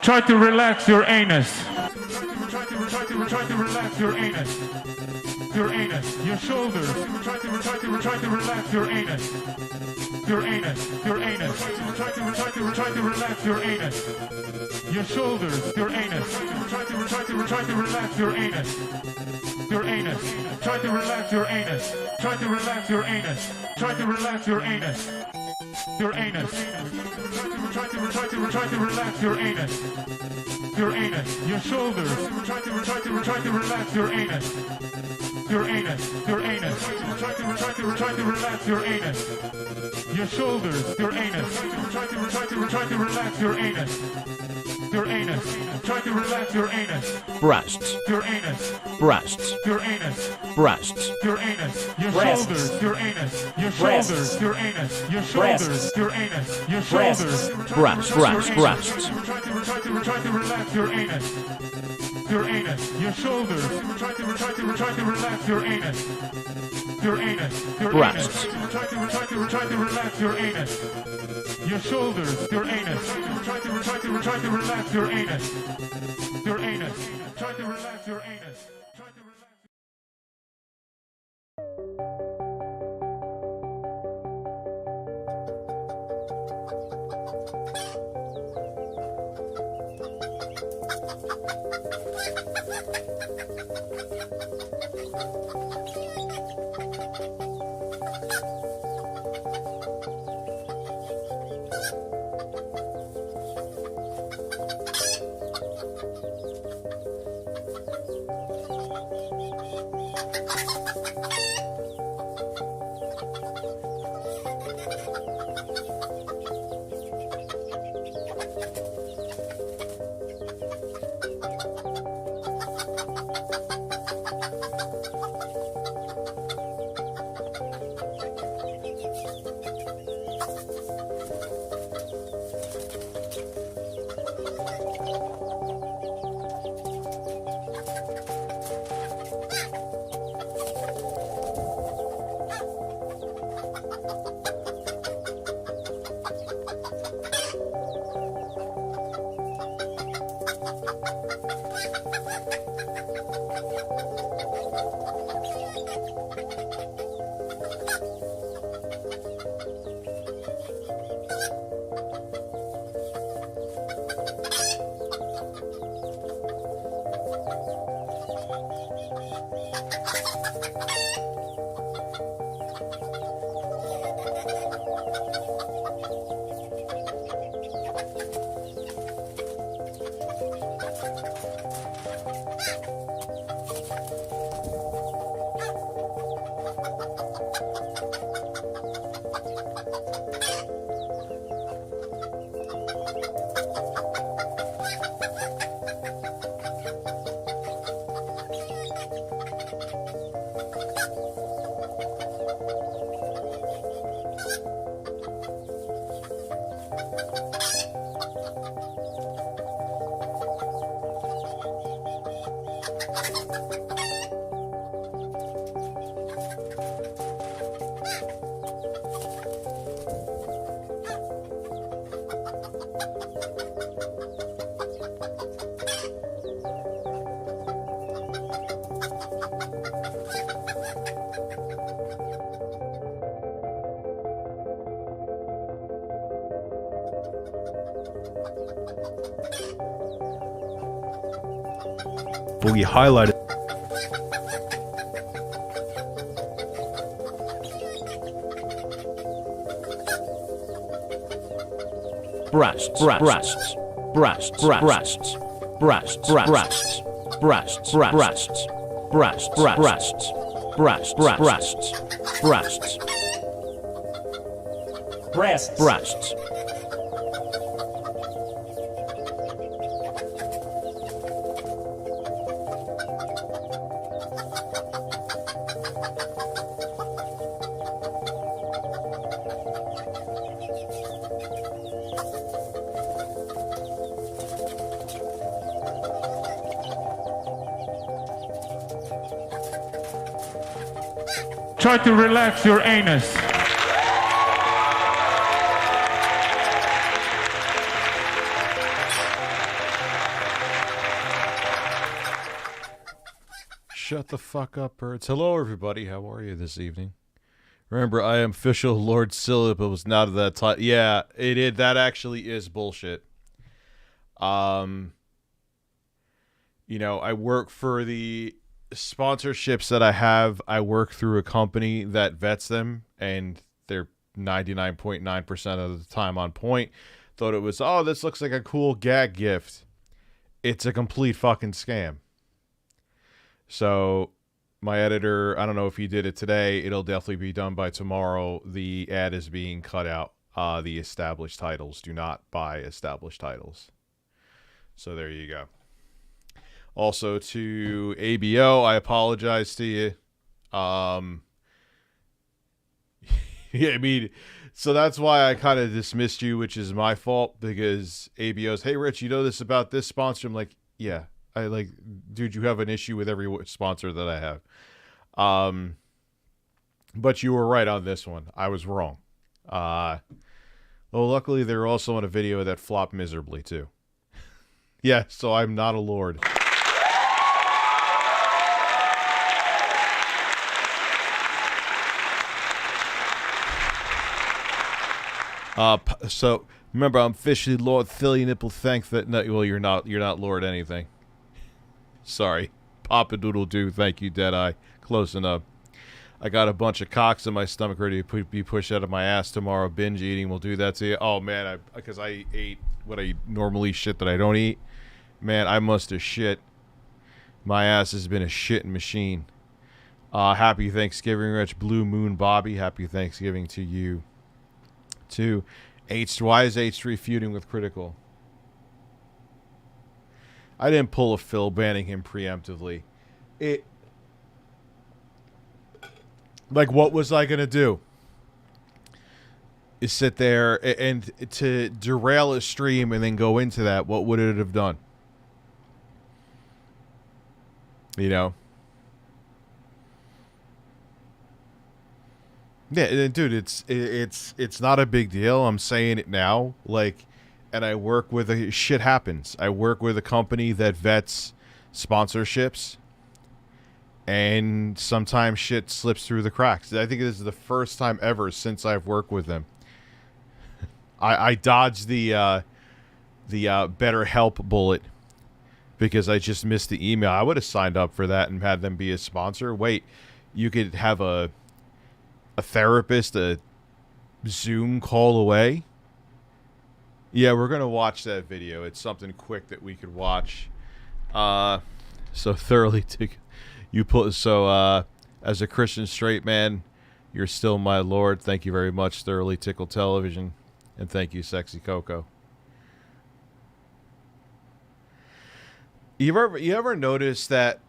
Try to relax your anus. Try to relax your anus. Your anus, your shoulders. Try to relax your anus. Your anus, your anus. Try to relax your anus. Your shoulders, your anus. Try to relax your anus. Your anus. Try to relax your anus. Try to relax your anus. Try to relax your anus. Your anus. Try to relax your anus. Your anus. Your shoulders. Try to relax your anus. Your anus. Your anus. Try to relax your anus. Your shoulders. Your anus. Try to relax your anus. Your anus. Try to relax your anus. Breasts. Your anus. Breasts. Your anus. Breasts. Your anus. Your shoulders. Your anus. Your shoulders. Your anus. Your shoulders. Your anus. Your shoulders. Breasts. Breasts. Try to relax your anus. Your anus. Your shoulders. Try to relax your anus. Your anus. Your Breasts. anus. Try to relax your anus. Your shoulders. Your anus. Try to relax your anus. Your anus. Try to relax your anus. Try to relax. Boogie highlighted. Breasts. Breasts. Breasts. Breasts. Breasts. Breasts. Breasts. Breasts. Breasts. Breasts. Breasts. Breasts. Breasts. Breasts. Breasts. Try to relax your anus. Shut the fuck up, birds. Hello, everybody. How are you this evening? Remember, I am official Lord Sillip. It was not of that time. Yeah, it is. That actually is bullshit. You know, I work for the sponsorships that I have. I work through a company that vets them, and they're 99.9% of the time on point. Thought it was, oh, this looks like a cool gag gift. It's a complete fucking scam. So my editor, I don't know if he did it today. It'll definitely be done by tomorrow. The ad is being cut out. The established titles. Do not buy established titles. So there you go. Also to ABO, I apologize to you. Yeah, I mean, so that's why I kind of dismissed you, which is my fault, because ABO's, hey, Rich, you know this about this sponsor? I'm like, yeah. I like, dude, you have an issue with every sponsor that I have. But you were right on this one. I was wrong. Well, luckily they're also on a video that flopped miserably too. Yeah, so I'm not a lord. So remember, I'm officially Lord Philly Nipple. Thank that. No, well, you're not Lord anything. Sorry. Papa Doodle Doo. Thank you, Deadeye. Close enough. I got a bunch of cocks in my stomach ready to be pushed out of my ass tomorrow. Binge eating will do that to you. Oh, man. Because I ate what I normally shit that I don't eat. Man, I must have shit. My ass has been a shitting machine. Happy Thanksgiving, Rich. Blue Moon Bobby. Happy Thanksgiving to you. To why is H3 feuding with Critical? I didn't pull a Phil banning him preemptively. Like, what was I going to do? Is sit there and to derail a stream and then go into that, what would it have done? You know? Yeah, dude, it's not a big deal. I'm saying it now. Like, and I work with shit happens. I work with a company that vets sponsorships, and sometimes shit slips through the cracks. I think this is the first time ever since I've worked with them. I dodged the BetterHelp bullet because I just missed the email. I would have signed up for that and had them be a sponsor. Wait, you could have a therapist a Zoom call away? Yeah, we're gonna watch that video. It's something quick that we could watch. So thoroughly you put so as a Christian straight man, you're still my lord. Thank you very much, Thoroughly Tickled Television, and thank you, Sexy Coco. You ever notice that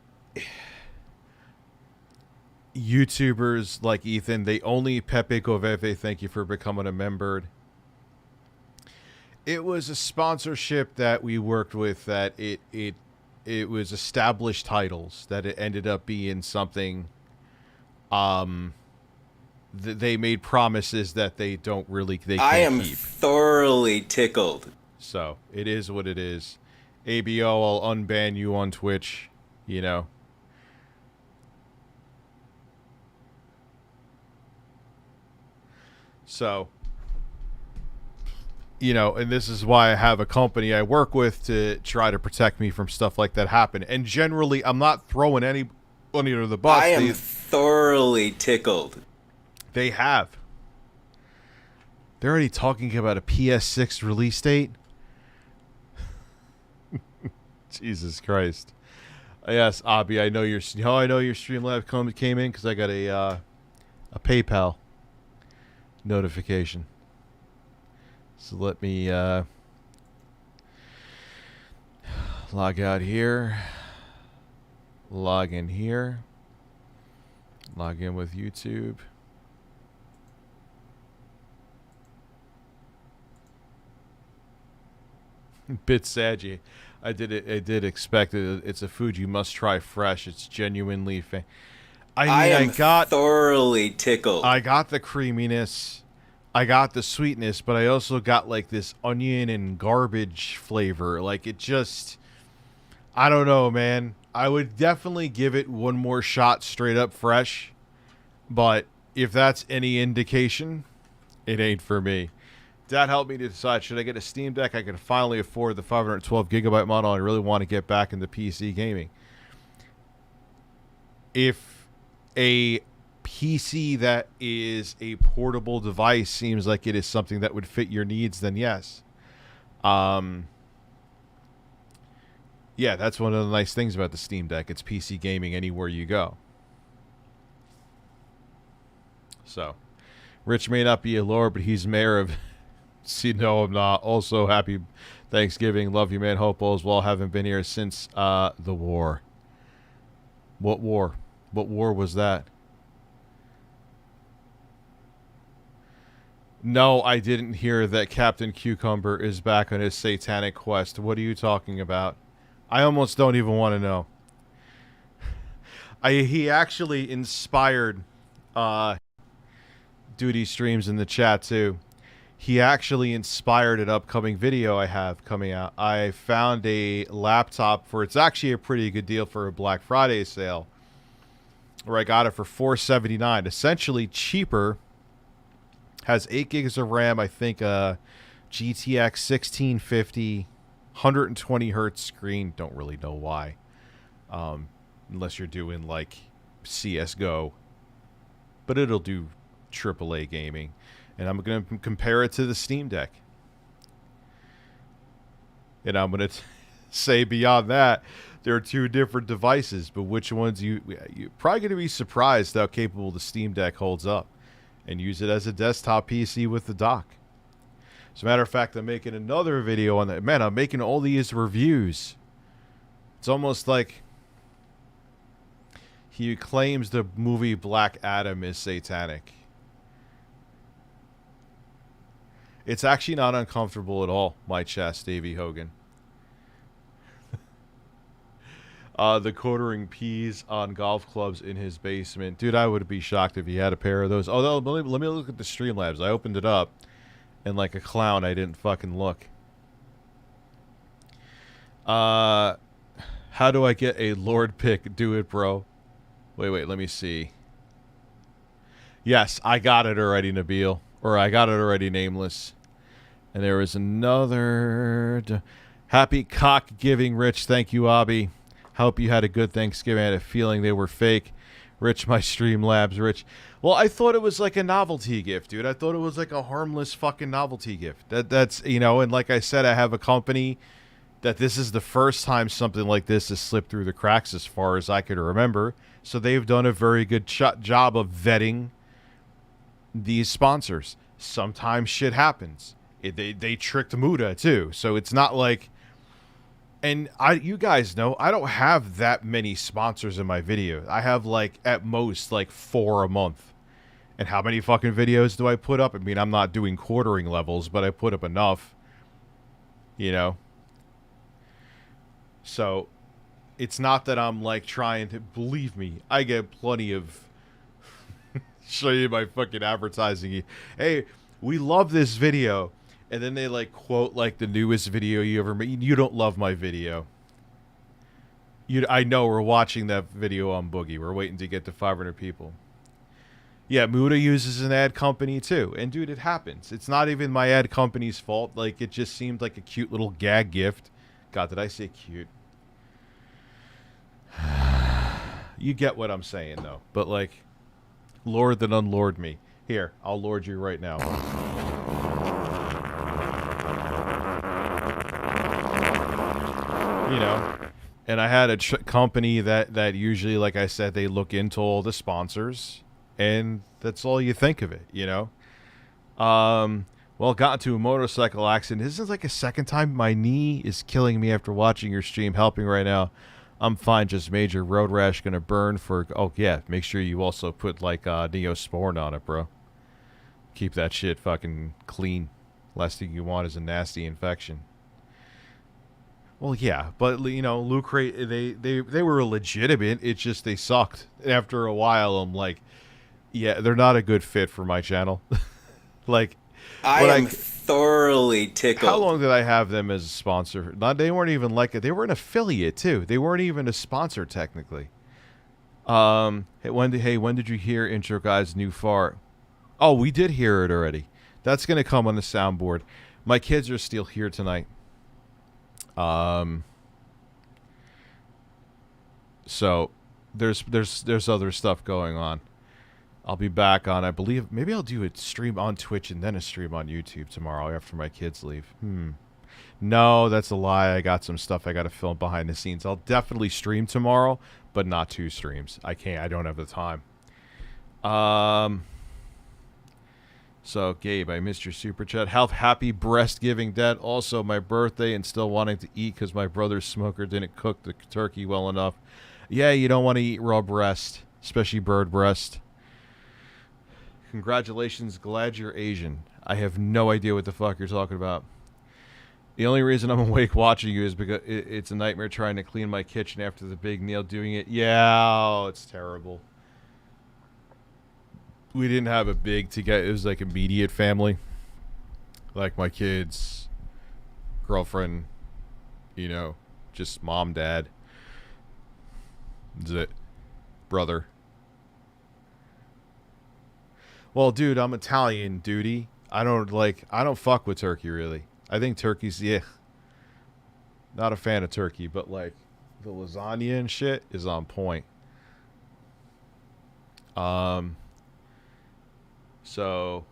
YouTubers like Ethan, they only Pepe Goveve, thank you for becoming a member. It was a sponsorship that we worked with that it was established titles that it ended up being something they made promises that they can't I am keep. thoroughly tickled. So it is what it is. ABO, I'll unban you on Twitch, you know. So, you know, and this is why I have a company I work with to try to protect me from stuff like that happen. And generally, I'm not throwing any under the bus. I am thoroughly tickled. They have. They're already talking about a PS6 release date. Jesus Christ. Yes, Abby, I know your StreamLabs came in because I got a PayPal notification. So let me log out here, log in here, log in with YouTube. Bit sad, I did expect it. It's a food you must try fresh. It's genuinely I am thoroughly tickled. I got the creaminess, I got the sweetness, but I also got like this onion and garbage flavor. Like it just, I don't know, man. I would definitely give it one more shot straight up fresh. But if that's any indication, it ain't for me. That helped me to decide, should I get a Steam Deck? I can finally afford the 512 gigabyte model. I really want to get back into PC gaming. If a PC that is a portable device seems like it is something that would fit your needs, then yes. Yeah, that's one of the nice things about the Steam Deck. It's PC gaming anywhere you go. So, Rich may not be a lord, but he's mayor of... See, no, I'm not. Also, happy Thanksgiving. Love you, man. Hope all is well. Haven't been here since the war. What war? What war was that? No, I didn't hear that Captain Cucumber is back on his satanic quest. What are you talking about? I almost don't even want to know. He actually inspired Duty Streams in the chat, too. He actually inspired an upcoming video I have coming out. I found a laptop for, it's actually a pretty good deal for a Black Friday sale, where I got it for $479, essentially cheaper. Has 8 gigs of RAM, I think a GTX 1650, 120 hertz screen. Don't really know why, unless you're doing like CS:GO, but it'll do AAA gaming. And I'm going to compare it to the Steam Deck. And I'm going to say beyond that, there are two different devices, but which ones you're probably going to be surprised how capable the Steam Deck holds up. And use it as a desktop PC with the dock. As a matter of fact, I'm making another video on that. Man, I'm making all these reviews. It's almost like he claims the movie Black Adam is satanic. It's actually not uncomfortable at all, my chest, Davey Hogan. The quartering peas on golf clubs in his basement. Dude, I would be shocked if he had a pair of those. Although, let me look at the StreamLabs. I opened it up, and like a clown, I didn't fucking look. How do I get a Lord pick? Do it, bro. Wait, let me see. Yes, I got it already, Nabil. Or I got it already, Nameless. And there was another... Happy cock-giving, Rich. Thank you, Abby. Hope you had a good Thanksgiving. I had a feeling they were fake. Rich, my StreamLabs, Rich. Well, I thought it was like a novelty gift, dude. I thought it was like a harmless fucking novelty gift. That's, you know, and like I said, I have a company that this is the first time something like this has slipped through the cracks as far as I could remember. So they've done a very good job of vetting these sponsors. Sometimes shit happens. They tricked Muda too, so it's not like. And you guys know I don't have that many sponsors in my video. I have like at most like 4 a month. And how many fucking videos do I put up? I mean, I'm not doing quartering levels, but I put up enough. You know. So it's not that I'm like trying to, believe me, I get plenty of show you my fucking advertising. Hey, we love this video. And then they like quote like the newest video you ever made. You don't love my video. I know we're watching that video on Boogie. We're waiting to get to 500 people. Yeah, Muda uses an ad company too. And dude, it happens. It's not even my ad company's fault. Like it just seemed like a cute little gag gift. God, did I say cute? You get what I'm saying though. But like, lord then unlord me. Here, I'll lord you right now. You know, and I had a company that usually, like I said, they look into all the sponsors, and that's all you think of it, you know. Well, got into a motorcycle accident. This is like a second time. My knee is killing me after watching your stream. Helping right now. I'm fine. Just major road rash. Gonna burn for. Oh yeah. Make sure you also put like Neosporin on it, bro. Keep that shit fucking clean. Last thing you want is a nasty infection. Well, yeah, but you know, Lurker, they were legitimate. It's just they sucked. After a while, I'm like, yeah, they're not a good fit for my channel. Like, I am thoroughly tickled. How long did I have them as a sponsor? They weren't even like it. They were an affiliate too. They weren't even a sponsor technically. Hey, when did you hear Intro Guy's new fart? Oh, we did hear it already. That's gonna come on the soundboard. My kids are still here tonight. So there's other stuff going on. I'll be back on, I believe, maybe I'll do a stream on Twitch and then a stream on YouTube tomorrow after my kids leave. No, that's a lie. I got some stuff I got to film behind the scenes. I'll definitely stream tomorrow, but not 2 streams. I can't. I don't have the time. So, Gabe, I missed your super chat. Happy breast giving dad. Also, my birthday and still wanting to eat because my brother's smoker didn't cook the turkey well enough. Yeah, you don't want to eat raw breast, especially bird breast. Congratulations, glad you're Asian. I have no idea what the fuck you're talking about. The only reason I'm awake watching you is because it's a nightmare trying to clean my kitchen after the big meal doing it. Yeah, it's terrible. We didn't have a big together. It was like immediate family. Like my kids, girlfriend, you know, just mom, dad. That's it. Brother. Well, dude, I'm Italian, duty. I don't fuck with turkey, really. I think turkey's, not a fan of turkey, but, like, the lasagna and shit is on point. So,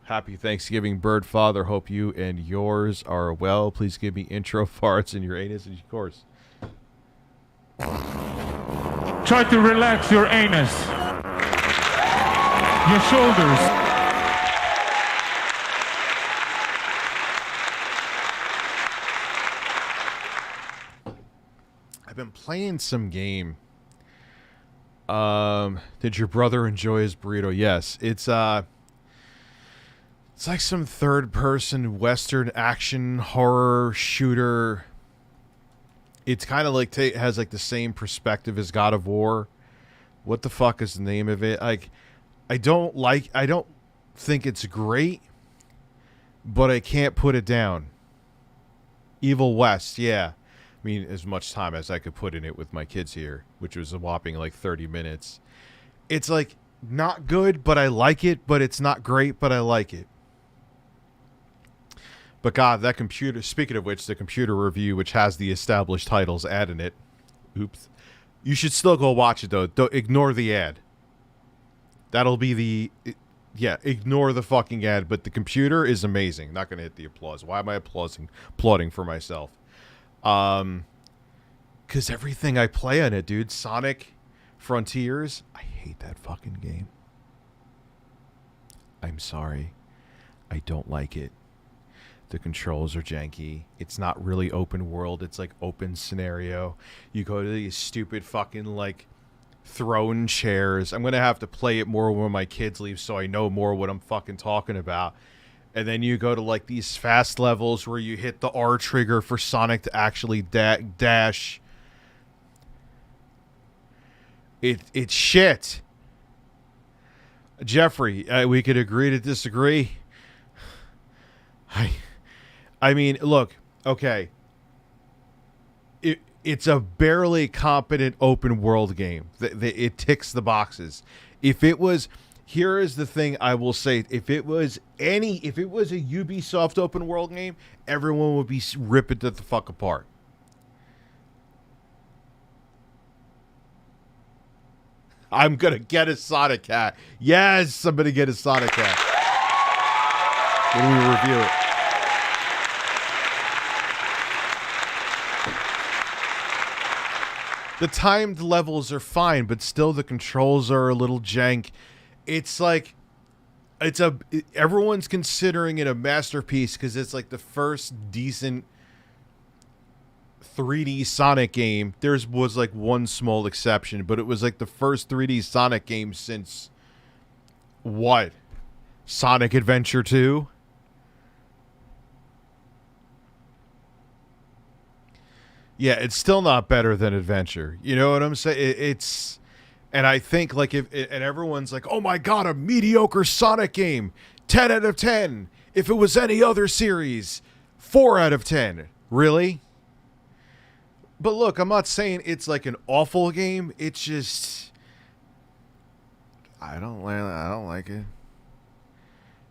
happy Thanksgiving, Bird Father. Hope you and yours are well. Please give me intro farts in your anus, and of course. Try to relax your anus. Your shoulders. I've been playing some game. Did your brother enjoy his burrito? Yes. It's like some third-person Western action horror shooter. It's kind of like has like the same perspective as God of War. What the fuck is the name of it? Like, I don't think it's great, but I can't put it down. Evil West, yeah. I mean, as much time as I could put in it with my kids here, which was a whopping like 30 minutes. It's like not good, but I like it, but it's not great, but I like it. But God, that computer, speaking of which, the computer review, which has the established titles ad in it. Oops. You should still go watch it, though. Don't ignore the ad. That'll be the... Yeah, ignore the fucking ad, but the computer is amazing. Not going to hit the applause. Why am I applauding for myself? Because everything I play on it, dude. Sonic Frontiers. I hate that fucking game. I'm sorry. I don't like it. The controls are janky. It's not really open world. It's like open scenario. You go to these stupid fucking like throne chairs. I'm going to have to play it more when my kids leave so I know more what I'm fucking talking about. And then you go to like these fast levels where you hit the R trigger for Sonic to actually dash. It's shit. Jeffrey, we could agree to disagree. I mean, look, okay. It's a barely competent open world game. It ticks the boxes. If it was, here is the thing I will say: if it was a Ubisoft open world game, everyone would be ripping it the fuck apart. I'm gonna get a Sonic hat. Yes, I'm gonna get a Sonic hat. When we review it. The timed levels are fine, but still the controls are a little jank. It's like, everyone's considering it a masterpiece because it's like the first decent 3D Sonic game. There was like one small exception, but it was like the first 3D Sonic game since what? Sonic Adventure 2? Yeah, it's still not better than Adventure. You know what I'm saying? It's, and I think like and everyone's like, oh my God, a mediocre Sonic game, 10 out of 10. If it was any other series, 4 out of 10. Really? But look, I'm not saying it's like an awful game. It's just I don't like it.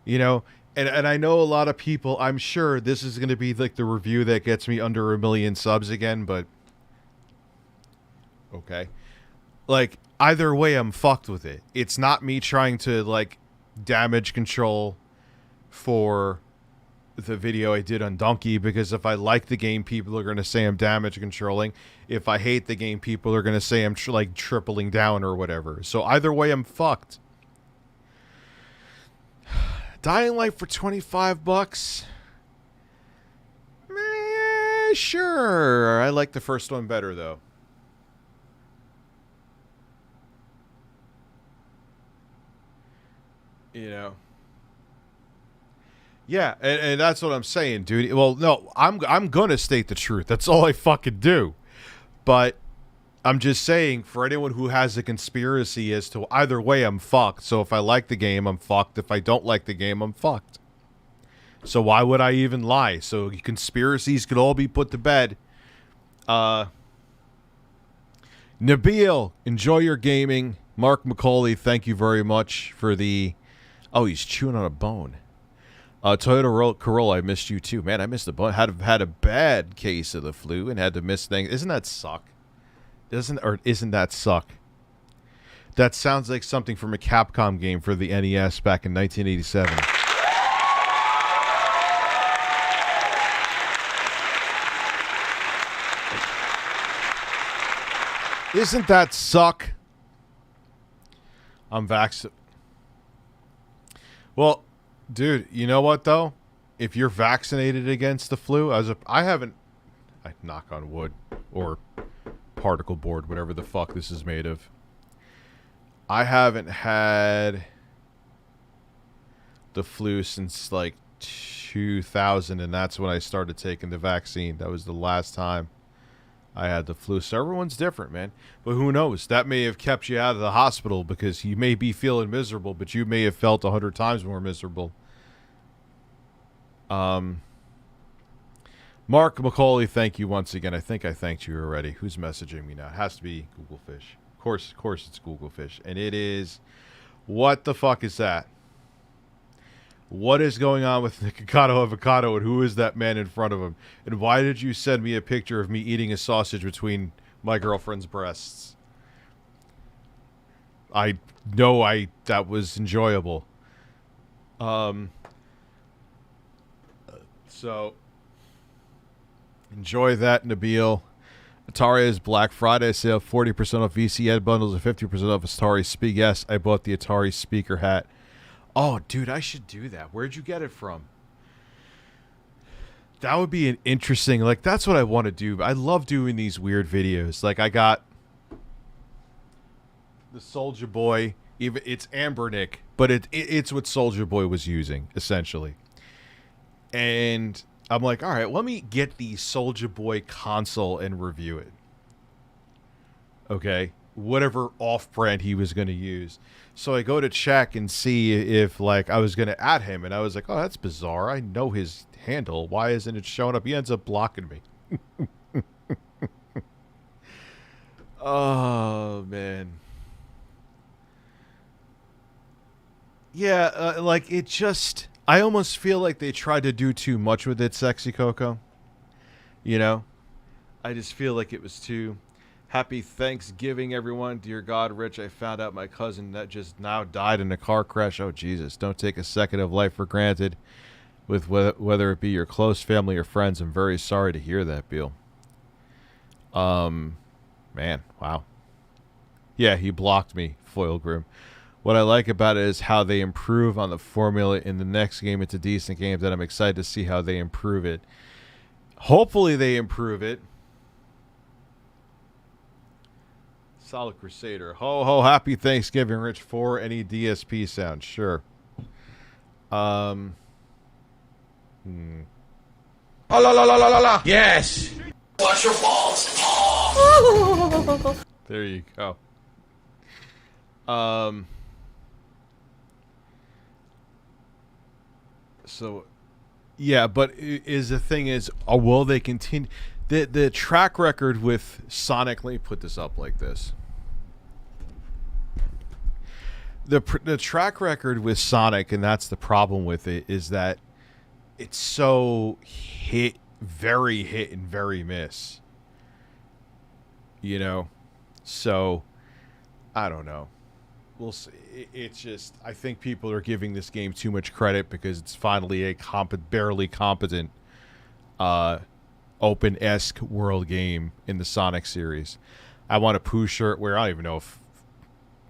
You know, and I know a lot of people, I'm sure this is going to be like the review that gets me under 1 million subs again, but okay. Like, either way, I'm fucked with it. It's not me trying to, like, damage control for the video I did on Donkey, because if I like the game, people are going to say I'm damage controlling. If I hate the game, people are going to say I'm, like, tripling down or whatever. So either way, I'm fucked. Dying Light for $25? Sure. I like the first one better, though. You know. Yeah, and that's what I'm saying, dude. Well, no, I'm gonna state the truth. That's all I fucking do. But I'm just saying, for anyone who has a conspiracy as to either way, I'm fucked. So if I like the game, I'm fucked. If I don't like the game, I'm fucked. So why would I even lie? So conspiracies could all be put to bed. Nabil, enjoy your gaming. Mark McCauley, thank you very much for the... Oh, he's chewing on a bone. Toyota Corolla, I missed you too. Man, I missed the bone. Had a bad case of the flu and had to miss things. Isn't that suck? Isn't that suck? That sounds like something from a Capcom game for the NES back in 1987. Isn't that suck? I'm vaccinated. Well, dude, you know what though? If you're vaccinated against the flu, I knock on wood or particle board, whatever the fuck this is made of. I haven't had the flu since like 2000, and that's when I started taking the vaccine. That was the last time I had the flu. So everyone's different, man. But who knows? That may have kept you out of the hospital because you may be feeling miserable, but you may have felt 100 times more miserable. Mark McCauley, thank you once again. I think I thanked you already. Who's messaging me now? It has to be Google Fish. Of course it's Google Fish. And it is... What the fuck is that? What is going on with Nikocado Avocado, and who is that man in front of him? And why did you send me a picture of me eating a sausage between my girlfriend's breasts? I know that was enjoyable. So, enjoy that, Nabil. Atari's Black Friday sale, 40% off VC Ed bundles and 50% off Atari Speak. Yes, I bought the Atari speaker hat. Oh, dude, I should do that. Where'd you get it from? That would be an interesting... Like, that's what I want to do. I love doing these weird videos. Like, I got the Soulja Boy. Even it's Ambernick, but it's what Soulja Boy was using, essentially. And I'm like, all right, let me get the Soulja Boy console and review it. Okay? Whatever off-brand he was going to use. So I go to check and see if, like, I was going to add him, and I was like, oh, that's bizarre. I know his handle. Why isn't it showing up? He ends up blocking me. Oh, man. Yeah, like, it just... I almost feel like they tried to do too much with it, Sexy Coco. You know? I just feel like it was too... Happy Thanksgiving, everyone. Dear God, Rich, I found out my cousin that just now died in a car crash. Oh, Jesus. Don't take a second of life for granted, with whether it be your close family or friends. I'm very sorry to hear that, Bill. Man, wow. Yeah, he blocked me, Foil Grim. What I like about it is how they improve on the formula in the next game. It's a decent game that I'm excited to see how they improve it. Hopefully they improve it. Solid Crusader. Ho, ho, happy Thanksgiving, Rich. For any DSP sound. Sure. La, la, la, la, la, la. Yes! Watch your balls. There you go. So, Yeah, but is the thing is, will they continue? The track record with Sonic, let me put this up like this. The track record with Sonic, and that's the problem with it, is that it's so very hit and very miss. You know? So, I don't know. We'll see. It's just, I think people are giving this game too much credit because it's finally a barely competent open-esque world game in the Sonic series. I want a Pooh shirt where I don't even know if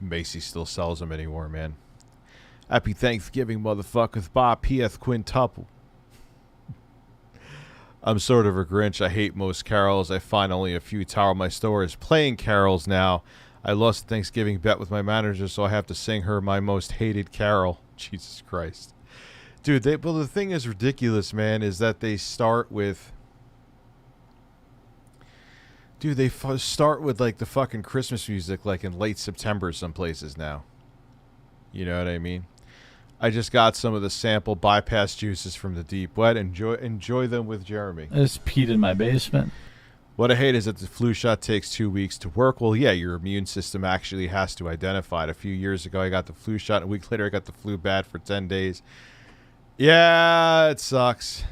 Macy still sells them anymore, man. Happy Thanksgiving, motherfuckers. Bob P.F. Quintuple. I'm sort of a Grinch. I hate most carols. I find only a few tower my store is playing carols now. I lost a Thanksgiving bet with my manager, so I have to sing her my most hated carol. Jesus Christ. Dude, well, the thing is ridiculous, man, is that they start with... Dude, they start with, like, the fucking Christmas music, like, in late September some places now. You know what I mean? I just got some of the sample bypass juices from the deep wet. Enjoy them with Jeremy. I just peed in my basement. What I hate is that the flu shot takes 2 weeks to work. Well, yeah, your immune system actually has to identify it. A few years ago, I got the flu shot. A week later, I got the flu bad for 10 days. Yeah, it sucks.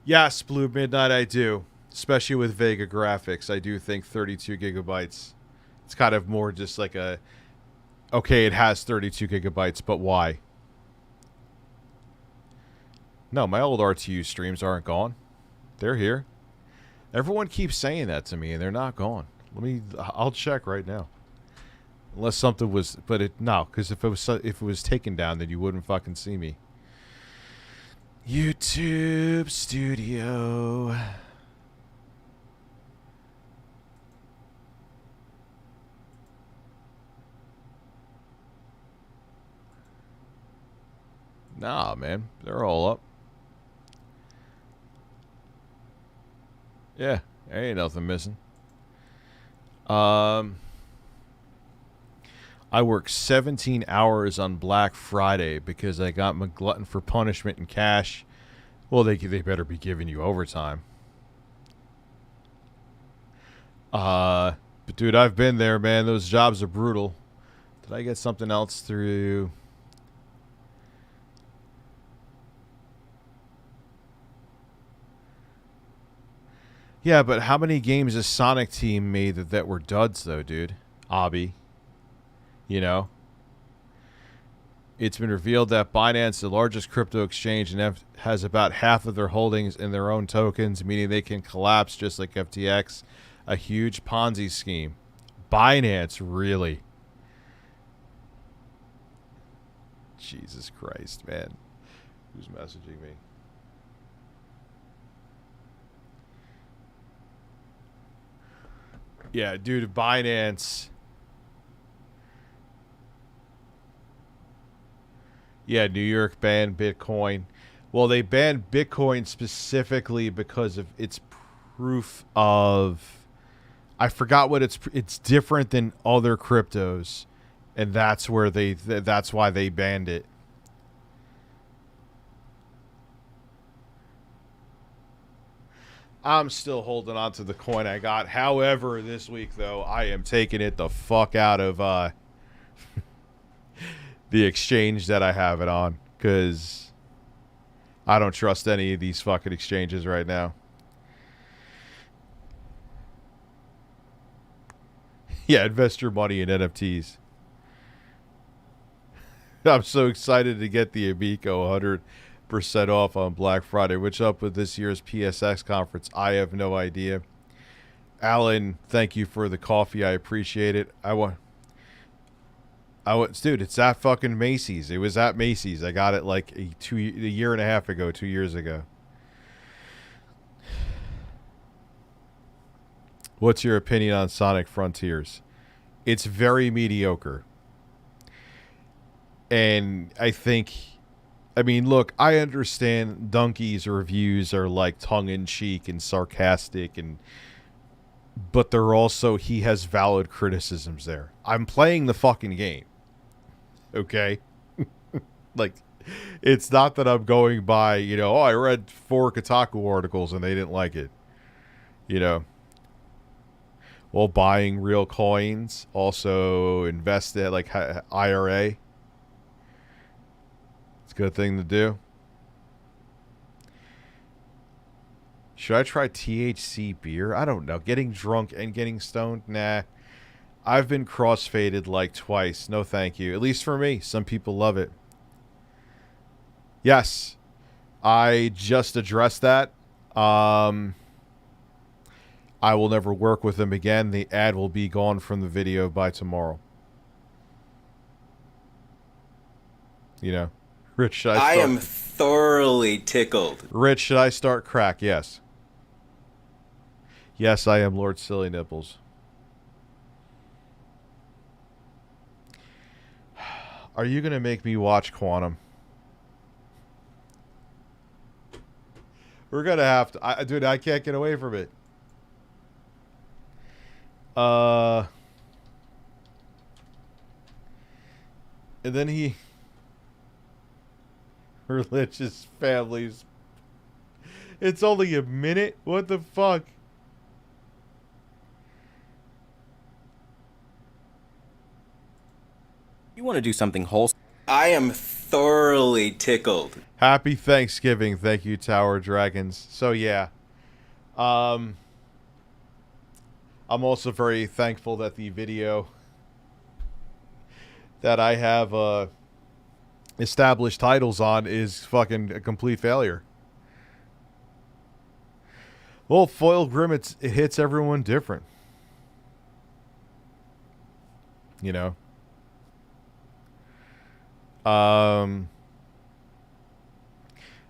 Yes, Blue Midnight, I do. Especially with Vega graphics. I do think 32 gigabytes. It's kind of more just like a... Okay, it has 32 gigabytes, but why? No, my old RTU streams aren't gone. They're here. Everyone keeps saying that to me, and they're not gone. I'll check right now. Unless something was, no, because if it was taken down, then you wouldn't fucking see me. YouTube Studio. Nah, man, they're all up. Yeah, there ain't nothing missing. I worked 17 hours on Black Friday because I got my glutton for punishment in cash. Well, they better be giving you overtime. But dude, I've been there, man. Those jobs are brutal. Did I get something else through? Yeah, but how many games has Sonic Team made that were duds, though, dude? Obby. You know? It's been revealed that Binance, the largest crypto exchange, has about half of their holdings in their own tokens, meaning they can collapse just like FTX. A huge Ponzi scheme. Binance, really? Jesus Christ, man. Who's messaging me? Yeah, dude, Binance. Yeah, New York banned Bitcoin. Well, they banned Bitcoin specifically because of its proof of... I forgot what it's different than other cryptos, and that's where that's why they banned it. I'm still holding on to the coin I got. However, this week, though, I am taking it the fuck out of the exchange that I have it on, because I don't trust any of these fucking exchanges right now. Yeah, invest your money in NFTs. I'm so excited to get the Amico 100% off on Black Friday. What's up with this year's PSX conference? I have no idea. Alan, thank you for the coffee. I appreciate it. Dude, it's at fucking Macy's. It was at Macy's. I got it like a year and a half ago, 2 years ago. What's your opinion on Sonic Frontiers? It's very mediocre. And I mean, look, I understand Donkey's reviews are like tongue-in-cheek and sarcastic, but they're also, he has valid criticisms there. I'm playing the fucking game. Okay? Like, It's not that I'm going by, you know, oh, I read 4 Kotaku articles and they didn't like it. You know. Well, buying real coins, also invest in like IRA. It's a good thing to do. Should I try THC beer? I don't know. Getting drunk and getting stoned? Nah. I've been crossfaded like twice. No thank you. At least for me. Some people love it. Yes. I just addressed that. I will never work with them again. The ad will be gone from the video by tomorrow. You know. Rich, should I start? I am thoroughly tickled. Rich, should I start crack? Yes. Yes, I am Lord Silly Nipples. Are you going to make me watch Quantum? We're going to have to. Dude, I can't get away from it. And then he... Religious families. It's only a minute? What the fuck? You want to do something wholesome? I am thoroughly tickled. Happy Thanksgiving. Thank you, Tower Dragons. So, yeah. I'm also very thankful that the video that I have established titles on is fucking a complete failure. Well, Foil Grim, it hits everyone different. You know?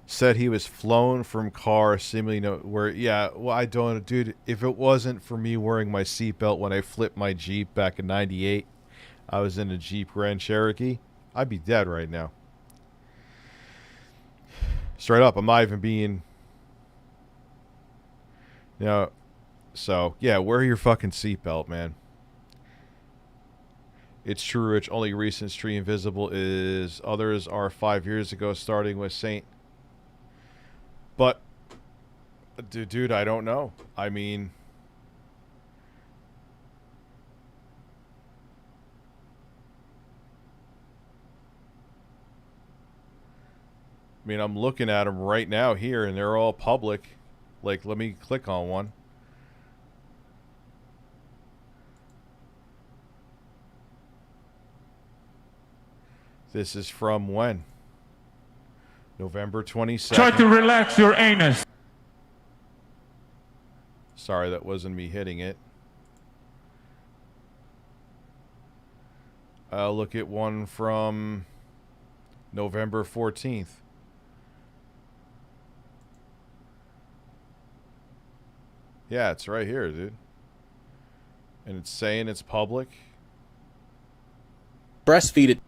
Said he was flown from car, seemingly where, yeah, well, I don't, dude, if it wasn't for me wearing my seatbelt when I flipped my Jeep back in 98, I was in a Jeep Grand Cherokee, I'd be dead right now. Straight up, I'm not even being, you know, so, yeah, wear your fucking seatbelt, man. It's true, Rich. Only recent stream visible is others are 5 years ago, starting with Saint. But, dude, I don't know. I mean, I'm looking at them right now here, and they're all public. Like, let me click on one. This is from when? November 22nd. Try to relax your anus. Sorry, that wasn't me hitting it. I'll look at one from November 14th. Yeah, it's right here, dude. And it's saying it's public. Breastfeed it.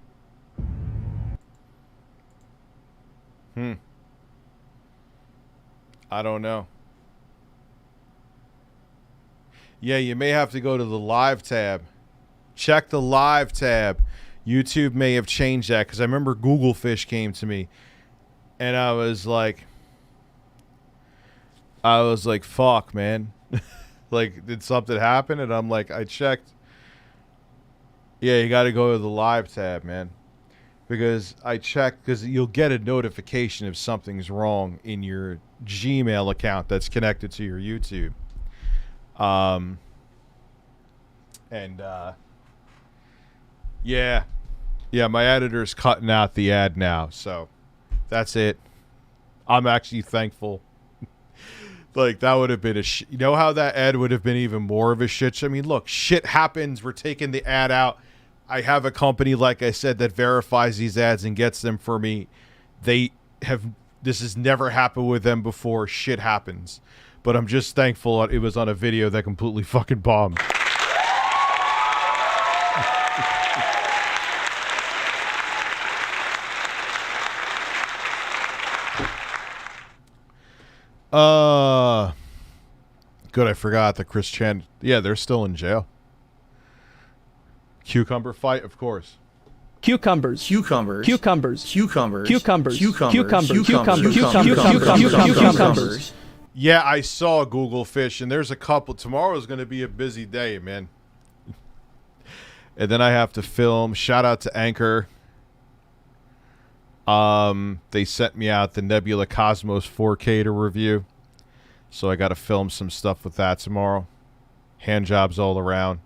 I don't know. Yeah, you may have to go to the live tab. Check the live tab. YouTube may have changed that because I remember Google Fish came to me and I was like, fuck, man. Like, did something happen? And I'm like, I checked. Yeah, you got to go to the live tab, man. Because I checked, because you'll get a notification if something's wrong in your Gmail account that's connected to your YouTube. Yeah. Yeah, my editor's cutting out the ad now, so that's it. I'm actually thankful. Like, that would have been you know how that ad would have been even more of a shit? I mean, look, shit happens. We're taking the ad out. I have a company, like I said, that verifies these ads and gets them for me. This has never happened with them before. Shit happens. But I'm just thankful it was on a video that completely fucking bombed. Good, I forgot that Chris Chan. Yeah, they're still in jail. Cucumber fight, of course. cucumbers, cucumbers, cucumbers, cucumbers, cucumbers, cucumbers, cucumbers. Yeah, I saw Google Fish, and there's a couple. Tomorrow's going to be a busy day, man. And then I have to film. Shout out to Anchor. They sent me out the Nebula Cosmos 4K to review. So I got to film some stuff with that tomorrow. Hand jobs all around.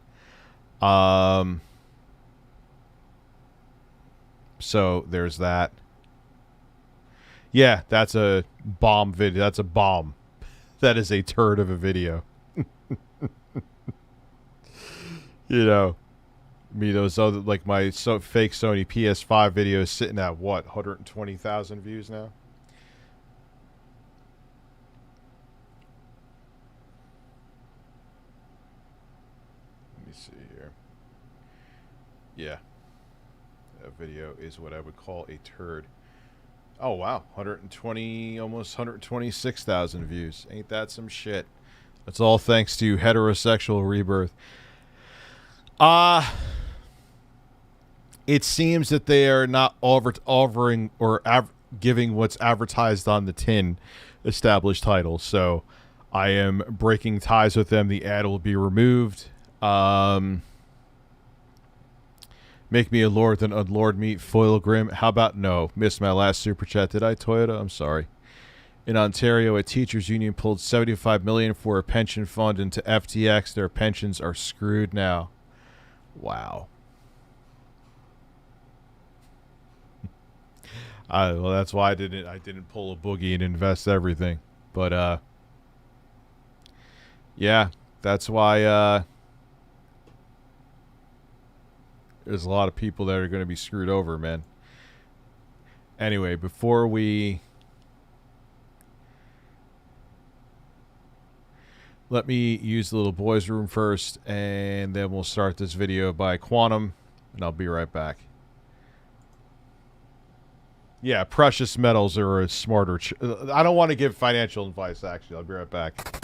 So there's that. Yeah, that's a bomb video. That's a bomb. That is a turd of a video. You know, me those other, like my fake Sony PS5 videos sitting at what, 120,000 views now? Let me see here. Yeah. That video is what I would call a turd. Oh, wow. 120, almost 126,000 views. Ain't that some shit? That's all thanks to heterosexual rebirth. It seems that they are not offering or giving what's advertised on the tin established titles. So I am breaking ties with them. The ad will be removed. Make me a lord, then unlord me. Foil Grim. How about no? Missed my last super chat. Did I, Toyota? I'm sorry. In Ontario, a teachers union pulled $75 million for a pension fund into FTX. Their pensions are screwed now. Wow. Well, that's why I didn't pull a boogie and invest everything. But yeah, that's why there's a lot of people that are going to be screwed over, man. Anyway, before we... Let me use the little boys' room first, and then we'll start this video by Quantum, and I'll be right back. Yeah, precious metals are a smarter... I don't want to give financial advice, actually. I'll be right back.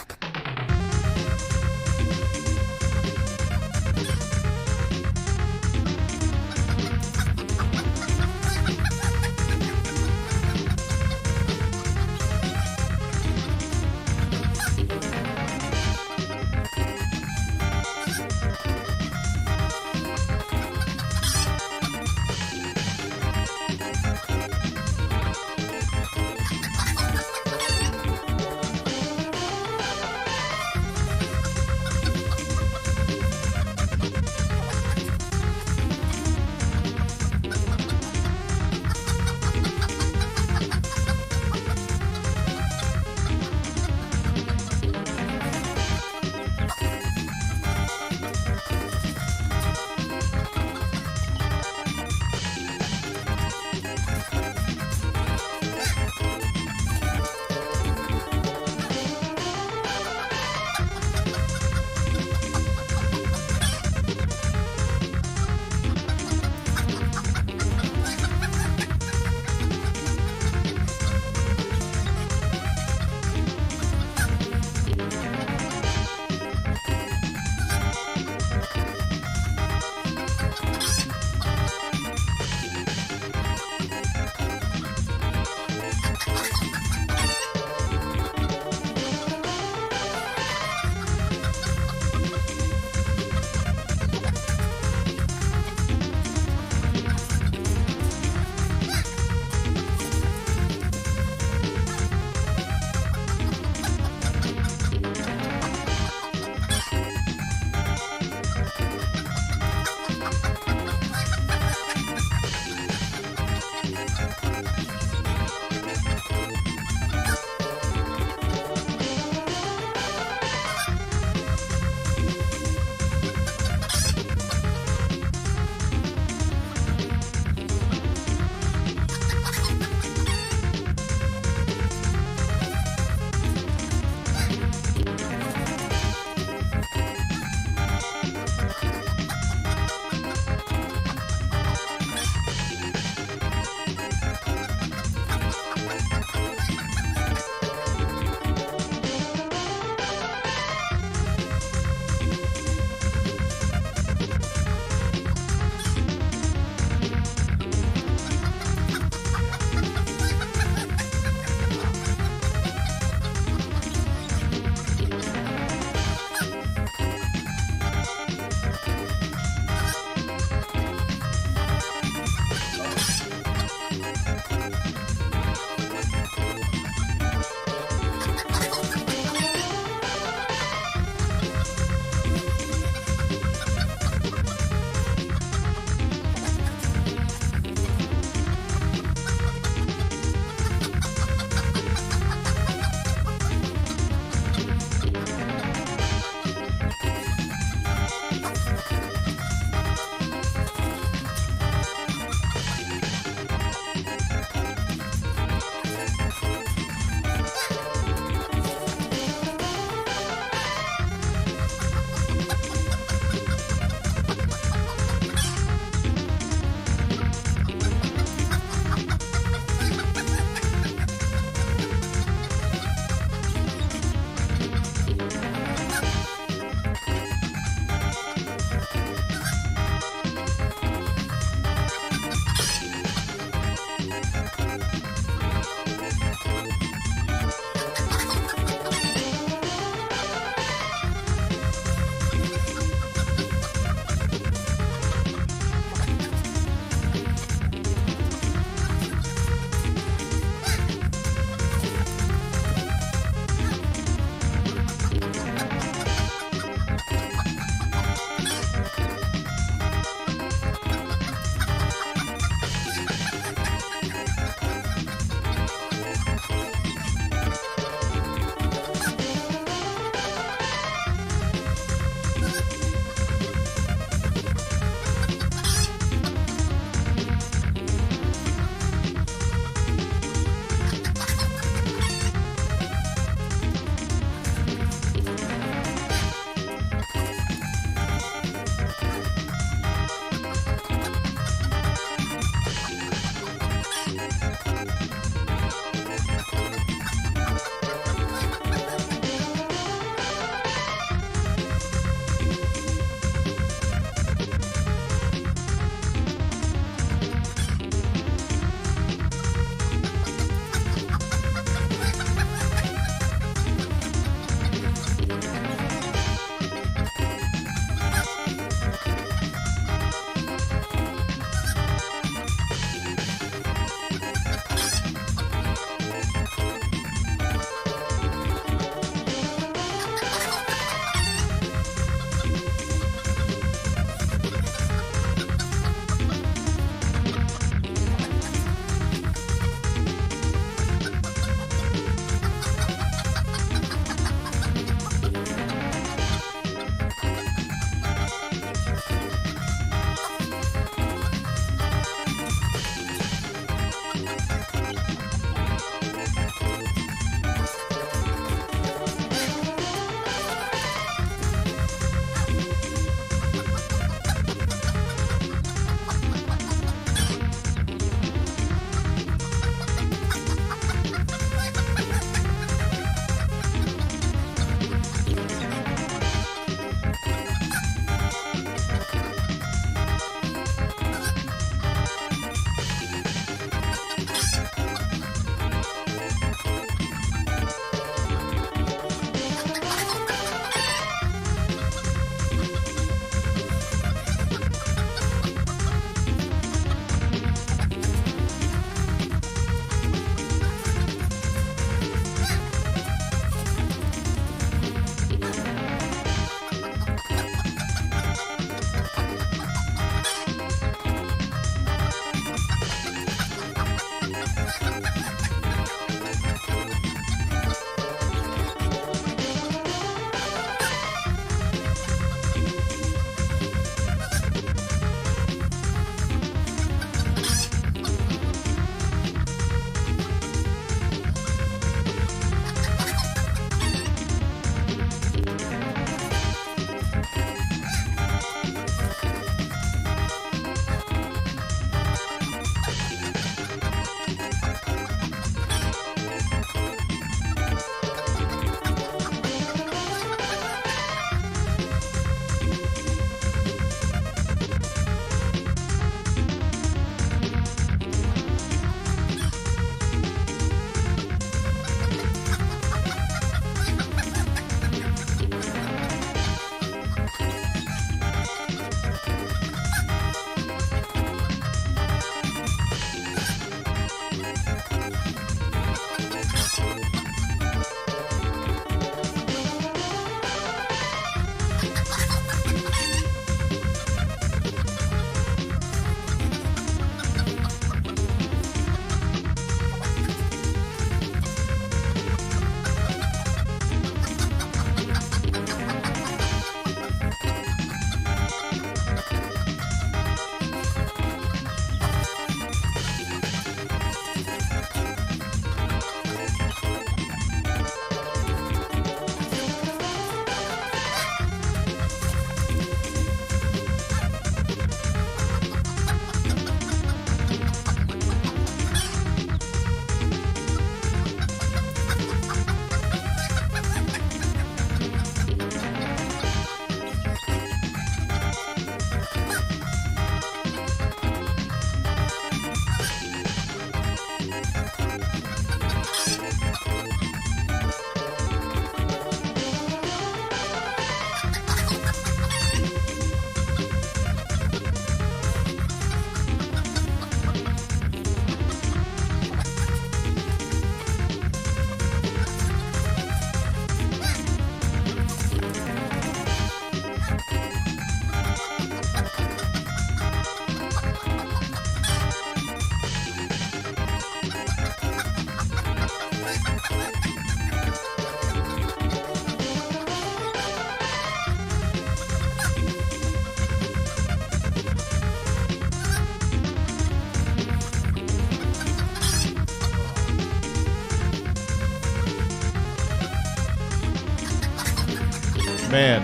Man.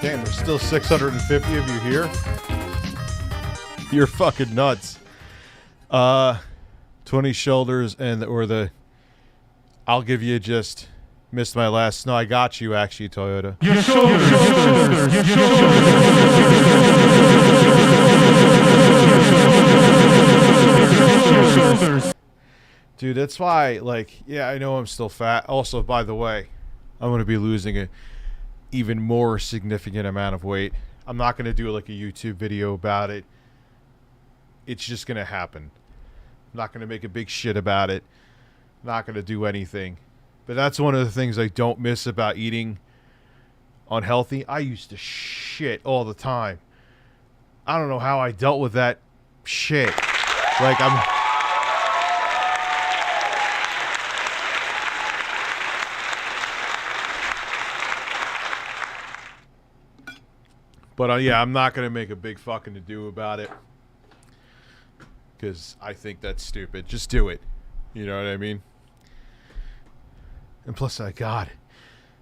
Damn, there's still 650 of you here? You're fucking nuts. 20 shoulders or the... I'll give you just... Missed my last... No, I got you, actually, Toyota. Your shoulders, your shoulders. Dude, that's why, like, yeah, I know I'm still fat. Also, by the way, I'm going to be losing a even more significant amount of weight. I'm not going to do, like, a YouTube video about it. It's just going to happen. I'm not going to make a big shit about it. I'm not going to do anything. But that's one of the things I don't miss about eating unhealthy. I used to shit all the time. I don't know how I dealt with that shit. Like, But yeah, I'm not going to make a big fucking to-do about it. Because I think that's stupid. Just do it. You know what I mean? And plus, God,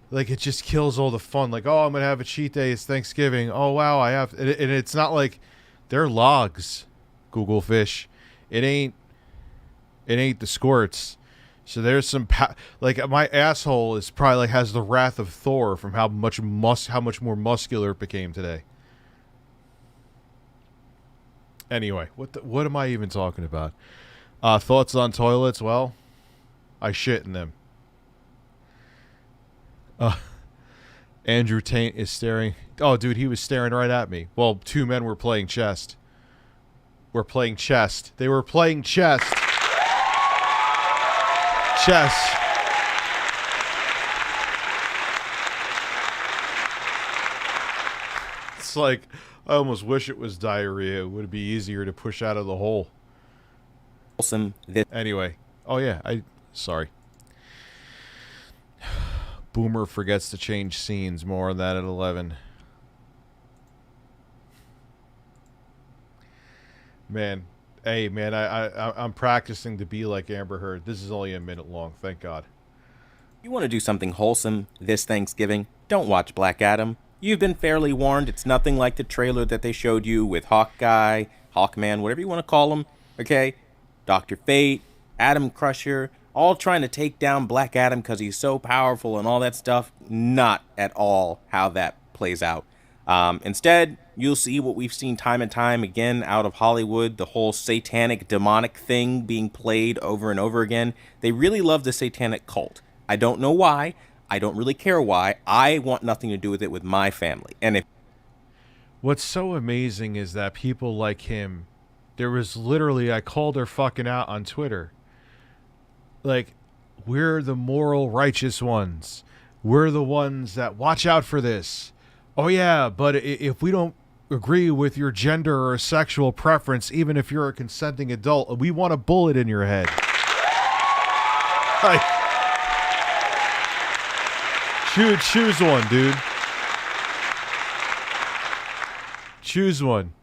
like, it just kills all the fun. Like, oh, I'm going to have a cheat day. It's Thanksgiving. Oh, wow, I have... And it's not like... They're logs, Google fish. It ain't the squirts. So there's some... like, my asshole is probably, like, has the wrath of Thor from how much more muscular it became today. Anyway, what am I even talking about? Thoughts on toilets? Well, I shit in them. Andrew Taint is staring. Oh, dude, he was staring right at me. Well, two men were playing chess. We're playing chess. They were playing chess. Chess. It's like, I almost wish it was diarrhea. It would be easier to push out of the hole. Anyway. Oh, yeah. Sorry. Boomer forgets to change scenes. More on that at 11. Man. Hey, man, I'm practicing to be like Amber Heard. This is only a minute long. Thank God. You want to do something wholesome this Thanksgiving? Don't watch Black Adam. You've been fairly warned. It's nothing like the trailer that they showed you with Hawkeye, Hawkman, whatever you want to call him, okay? Dr. Fate, Adam Crusher, all trying to take down Black Adam because he's so powerful and all that stuff. Not at all how that plays out. Instead, you'll see what we've seen time and time again out of Hollywood, the whole satanic, demonic thing being played over and over again. They really love the satanic cult. I don't know why. I don't really care why. I want nothing to do with it with my family. And if what's so amazing is that people like him, there was literally, I called her fucking out on Twitter. Like, we're the moral, righteous ones. We're the ones that watch out for this. Oh, yeah, but if we don't agree with your gender or sexual preference, even if you're a consenting adult, we want a bullet in your head. Like, choose one, dude. Choose one.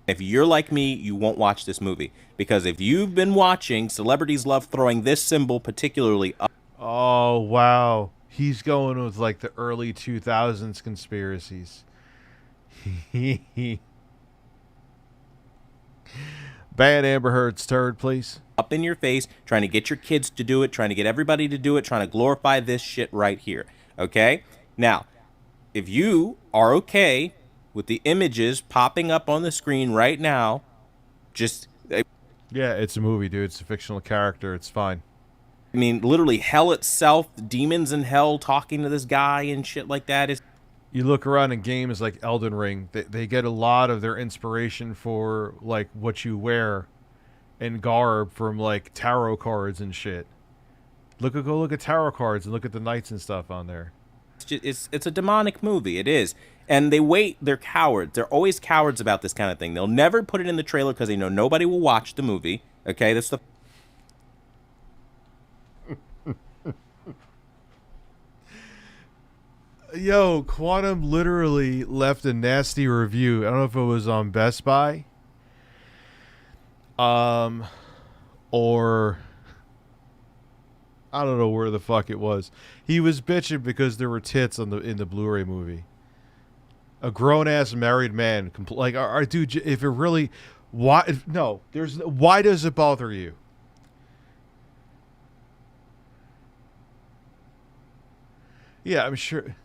If you're like me, you won't watch this movie. Because if you've been watching, celebrities love throwing this symbol particularly up. Oh, wow. He's going with, like, the early 2000s conspiracies. Bad Amber Heard's turd, please. Up in your face, trying to get your kids to do it, trying to get everybody to do it, trying to glorify this shit right here. Okay? Now, if you are okay with the images popping up on the screen right now, just... Yeah, it's a movie, dude. It's a fictional character. It's fine. I mean, literally hell itself, demons in hell talking to this guy and shit like that is... You look around in games like Elden Ring, they get a lot of their inspiration for, like, what you wear and garb from, like, tarot cards and shit. Go look at tarot cards and look at the knights and stuff on there. It's a demonic movie. It is. And they're cowards. They're always cowards about this kind of thing. They'll never put it in the trailer because they know nobody will watch the movie. Okay, that's the... Yo, Quantum literally left a nasty review. I don't know if it was on Best Buy. Or I don't know where the fuck it was. He was bitching because there were tits on in the Blu-ray movie. A grown-ass married man, like, dude, if it really, why? No, why does it bother you? Yeah, I'm sure.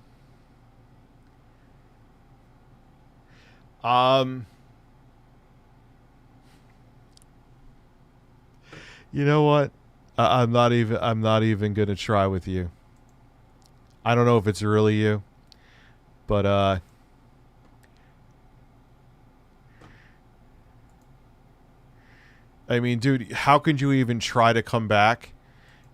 You know what? I'm not even gonna try with you. I don't know if it's really you, but I mean, dude, how could you even try to come back?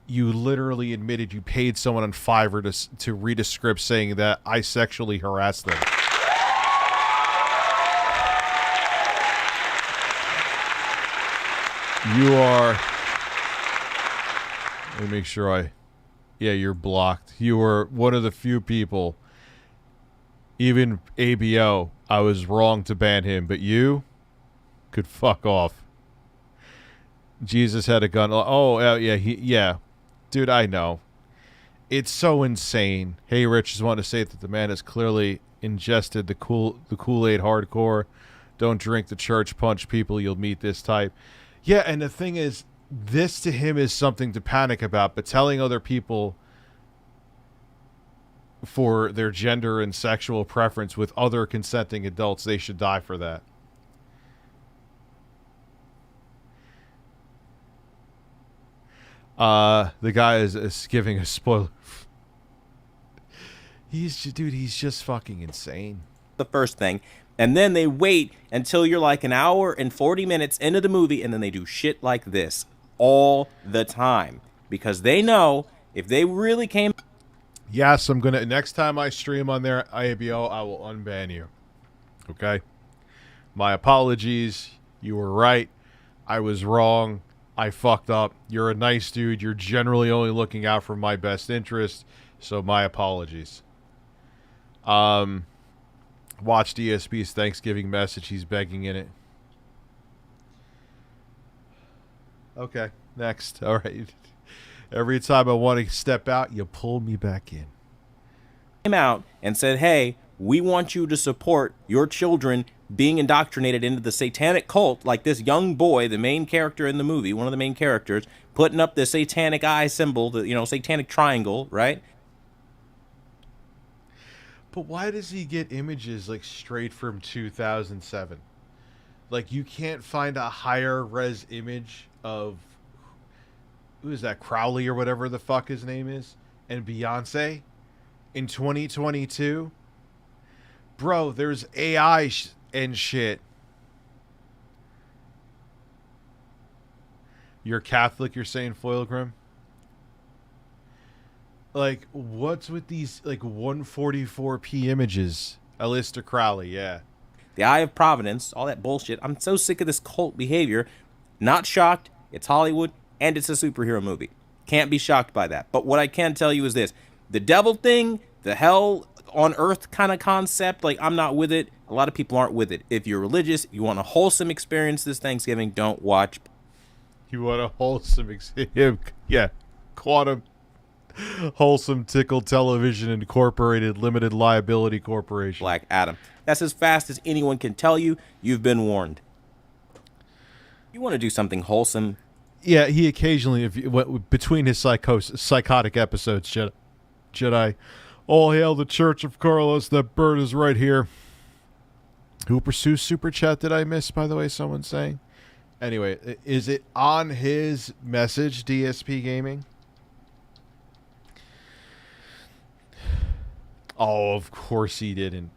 You literally admitted you paid someone on Fiverr to read a script saying that I sexually harassed them. You are... Let me make sure yeah, you're blocked. You were one of the few people, even ABO, I was wrong to ban him, but you could fuck off. Jesus had a gun. Oh, yeah, yeah. Dude, I know. It's so insane. Hey, Rich, just want to say that the man has clearly ingested the Kool-Aid hardcore. Don't drink the church punch people. You'll meet this type. Yeah, and the thing is, this to him is something to panic about, but telling other people for their gender and sexual preference with other consenting adults, they should die for that. The guy is giving a spoiler. He's just fucking insane. The first thing, and then they wait until you're like an hour and 40 minutes into the movie, and then they do shit like this all the time because they know if they really came. Yes, I'm gonna. Next time I stream on their IABO, I will unban you. Okay? My apologies. You were right. I was wrong. I fucked up. You're a nice dude. You're generally only looking out for my best interest, so my apologies. Watch DSP's Thanksgiving message. He's begging in it. Okay, next. All right. Every time I want to step out, you pull me back in. Came out and said, hey, we want you to support your children being indoctrinated into the satanic cult, like this young boy, the main character in the movie, one of the main characters, putting up the satanic eye symbol, the, satanic triangle, right? But why does he get images like straight from 2007? Like, you can't find a higher res image of, who is that, Crowley or whatever the fuck his name is, and Beyonce in 2022? Bro, there's AI and shit. You're Catholic, you're saying, Foilgrim? Like, what's with these, like, 144p images? Aleister Crowley, yeah. The Eye of Providence, all that bullshit. I'm so sick of this cult behavior. Not shocked. It's Hollywood, and it's a superhero movie. Can't be shocked by that. But what I can tell you is this. The devil thing, the hell on earth kind of concept, like, I'm not with it. A lot of people aren't with it. If you're religious, you want a wholesome experience this Thanksgiving, don't watch. You want a wholesome experience? Yeah. Quantum. Wholesome Tickle Television Incorporated Limited Liability Corporation. Black Adam. That's as fast as anyone can tell you. You've been warned. You want to do something wholesome? Yeah, he occasionally, between his psychotic episodes, Jedi, all hail the Church of Carlos, that bird is right here. Who pursues Super Chat did I miss, by the way, someone's saying? Anyway, is it on his message, DSP Gaming? Oh, of course he didn't.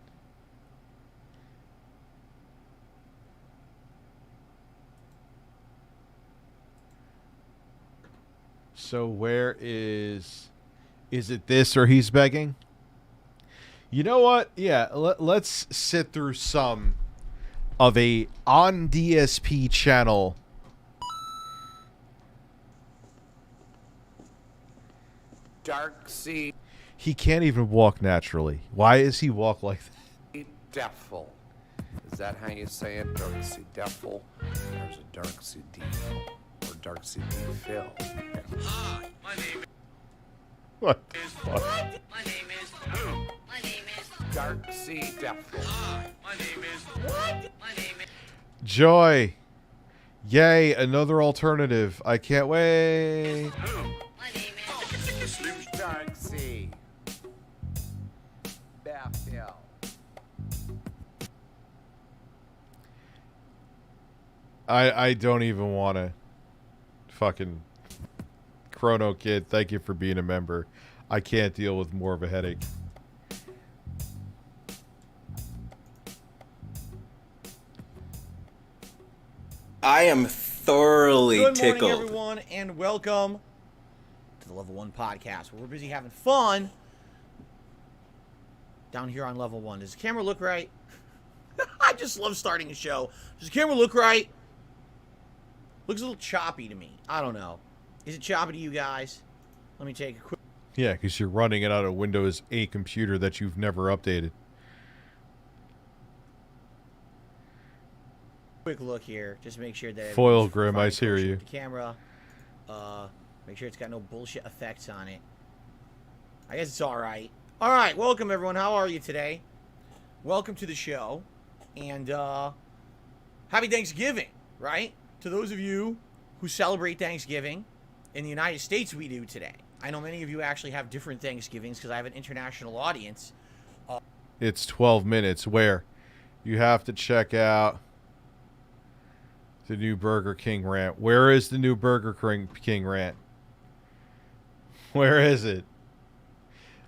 So where is it this or he's begging? You know what? Yeah, let's sit through some of a on DSP channel. Dark Sea. He can't even walk naturally. Why is he walk like that? Deathful. Is that how you say it? Darksy Deathful? There's a Darksy Deathful. Or Darksy Deathful. Hi, my name What? is... What? My name is... Who? My name is Darksy Deathful. Hi, my name is... What? My name is... Joy. Yay, another alternative. I can't wait. Who? My name is Darksy Deathful. I don't even want to fucking Chrono Kid, thank you for being a member. I can't deal with more of a headache. I am thoroughly Good morning, tickled. everyone, and welcome to the Level 1 podcast, where we're busy having fun down here on Level 1. Does the camera look right? I just love starting a show. Does the camera look right? Looks a little choppy to me. I don't know. Is it choppy to you guys? Let me take a Yeah, because you're running it on a Windows 8 computer that you've never updated. quick look here. Just make sure that Foil everything's Grim, fine I hear kosher you. with the camera. Make sure it's got no bullshit effects on it. I guess it's all right. All right, welcome everyone. How are you today? Welcome to the show, and happy Thanksgiving, right? To those of you who celebrate Thanksgiving, in the United States we do today. I know many of you actually have different Thanksgivings because I have an international audience. It's 12 minutes where you have to check out the new Burger King rant. Where is the new Burger King rant? Where is it?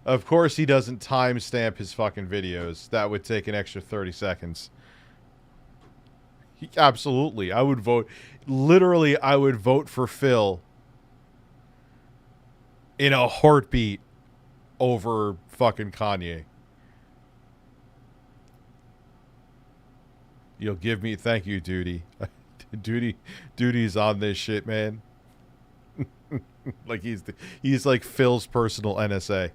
Of course he doesn't timestamp his fucking videos. That would take an extra 30 seconds. Absolutely. I would vote. Literally, I would vote for Phil in a heartbeat over fucking Kanye. You'll give me... Thank you, Duty. Duty's on this shit, man. Like he's like Phil's personal NSA.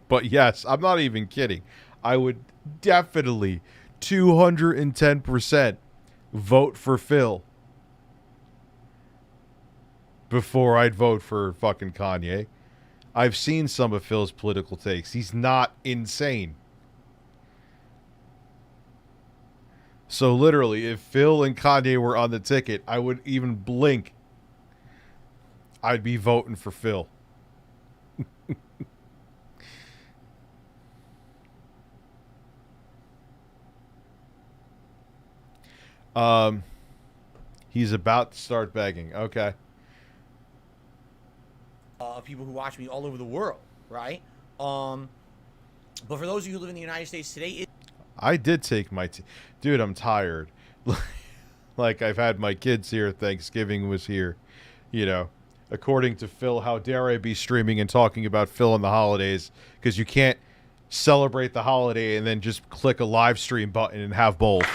But yes, I'm not even kidding. I would definitely 210% vote for Phil before I'd vote for fucking Kanye. I've seen some of Phil's political takes. He's not insane. So literally, if Phil and Kanye were on the ticket, I wouldn't even blink. I'd be voting for Phil. He's about to start begging. Okay. People who watch me all over the world, right? But for those of you who live in the United States today, I did take my... Dude, I'm tired. Like, I've had my kids here. Thanksgiving was here. You know, according to Phil, how dare I be streaming and talking about Phil and the holidays? Because you can't celebrate the holiday and then just click a live stream button and have both.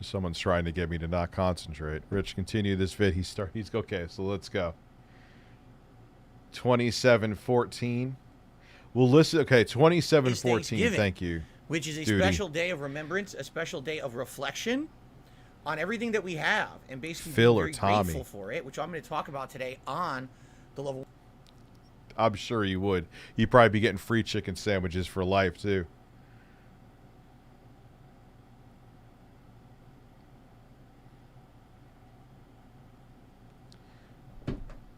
Someone's trying to get me to not concentrate. Rich, continue this vid. He's okay, so let's go. 2714. We'll listen. Okay, 2714. Thank you. which is a Duty. special day of remembrance, a special day of reflection on everything that we have, and basically Phil being or very Tommy? grateful for it, which I'm going to talk about today on the level. I'm sure you would. You'd probably be getting free chicken sandwiches for life, too. I'm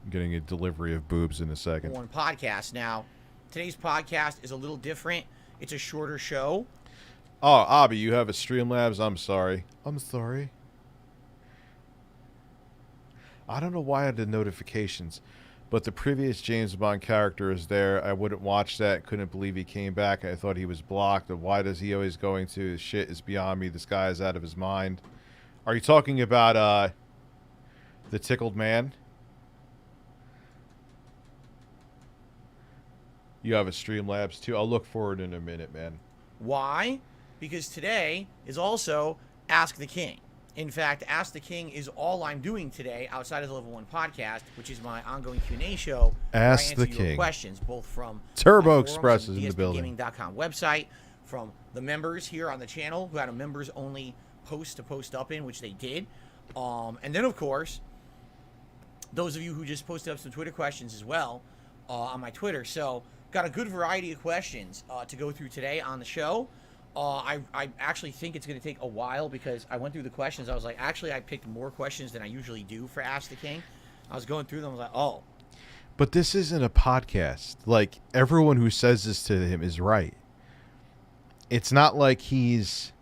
getting a delivery of boobs in a second. One podcast. Now, today's podcast is a little different. It's a shorter show. Oh, Abby, you have a StreamLabs? I'm sorry. I'm sorry. I don't know why I had the notifications, but the previous James Bond character is there. I wouldn't watch that. Couldn't believe he came back. I thought he was blocked. Why does he always going to? This shit is beyond me. This guy is out of his mind. Are you talking about the tickled man? You have a StreamLabs too. I'll look forward in a minute, man. Why? Because today is also Ask the King. In fact, Ask the King is all I'm doing today outside of the Level 1 podcast, which is my ongoing Q&A show. Ask where I the answer your King. questions, both from Turbo my Express forums is in the building. DSPgaming.com website, from the members here on the channel who had a members-only post to post up in, which they did. And then, of course, those of you who just posted up some Twitter questions as well on my Twitter. So, got a good variety of questions to go through today on the show. I actually think it's going to take a while because I went through the questions. I was like, actually, I picked more questions than I usually do for Ask the King. I was going through them. I was like, oh. But this isn't a podcast. Like, everyone who says this to him is right. It's not like he's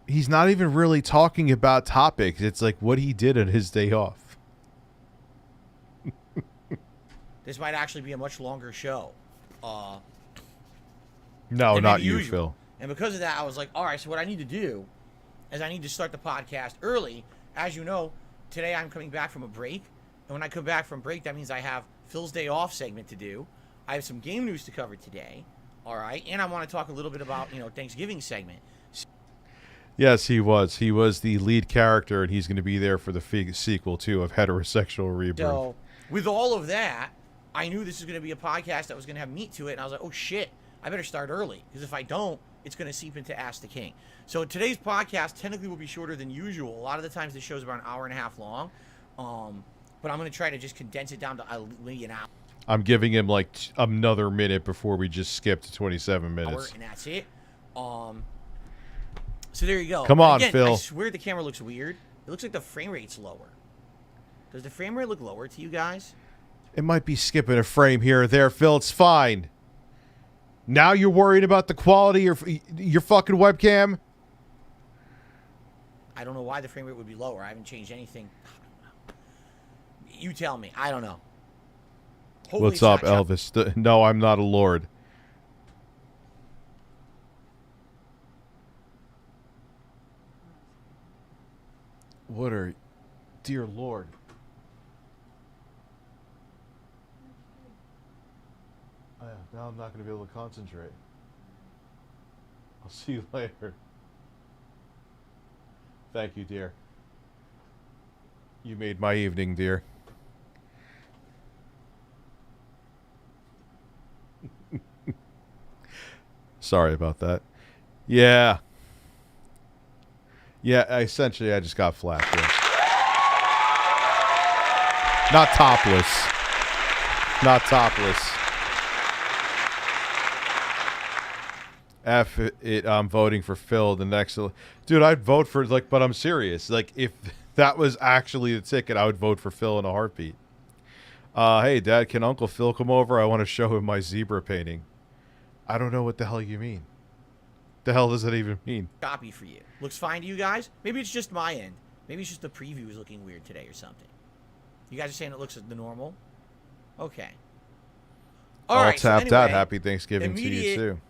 not even really talking about topics. It's like what he did on his day off. This might actually be a much longer show. No, than not maybe you, usual. Phil. And because of that, I was like, all right, so what I need to do is I need to start the podcast early. As you know, today I'm coming back from a break. And when I come back from break, that means I have Phil's Day Off segment to do. I have some game news to cover today. All right. And I want to talk a little bit about, Thanksgiving segment. Yes, he was. He was the lead character, and he's going to be there for the sequel, too, of Heterosexual Rebirth. So with all of that, I knew this was going to be a podcast that was going to have meat to it. And I was like, oh, shit, I better start early. Because if I don't, it's going to seep into Ask the King. So today's podcast technically will be shorter than usual. A lot of the times the show's about an hour and a half long. But I'm going to try to just condense it down to an hour. I'm giving him like another minute before we just skip to 27 minutes. And that's it. So there you go. Come on, again, Phil. I swear the camera looks weird. It looks like the frame rate's lower. Does the frame rate look lower to you guys? It might be skipping a frame here or there, Phil. It's fine. Now you're worried about the quality of your fucking webcam? I don't know why the frame rate would be lower. I haven't changed anything. You tell me. I don't know. Hopefully What's it's up, not Elvis? No, I'm not a lord. What are... Dear Lord. Oh, yeah, now I'm not going to be able to concentrate. I'll see you later. Thank you, dear. You made my evening, dear. Sorry about that. Yeah. Yeah, essentially I just got flashed. Yeah. Not topless. Not topless. F it, I'm voting for Phil the next... Dude, I'd vote for, but I'm serious. If that was actually the ticket, I would vote for Phil in a heartbeat. Hey, Dad, can Uncle Phil come over? I want to show him my zebra painting. I don't know what the hell you mean. The hell does that even mean? Copy for you. Looks fine to you guys? Maybe it's just my end. Maybe it's just the preview is looking weird today or something. You guys are saying it looks the normal? Okay. All right, tapped so anyway, out. Happy Thanksgiving to you, too.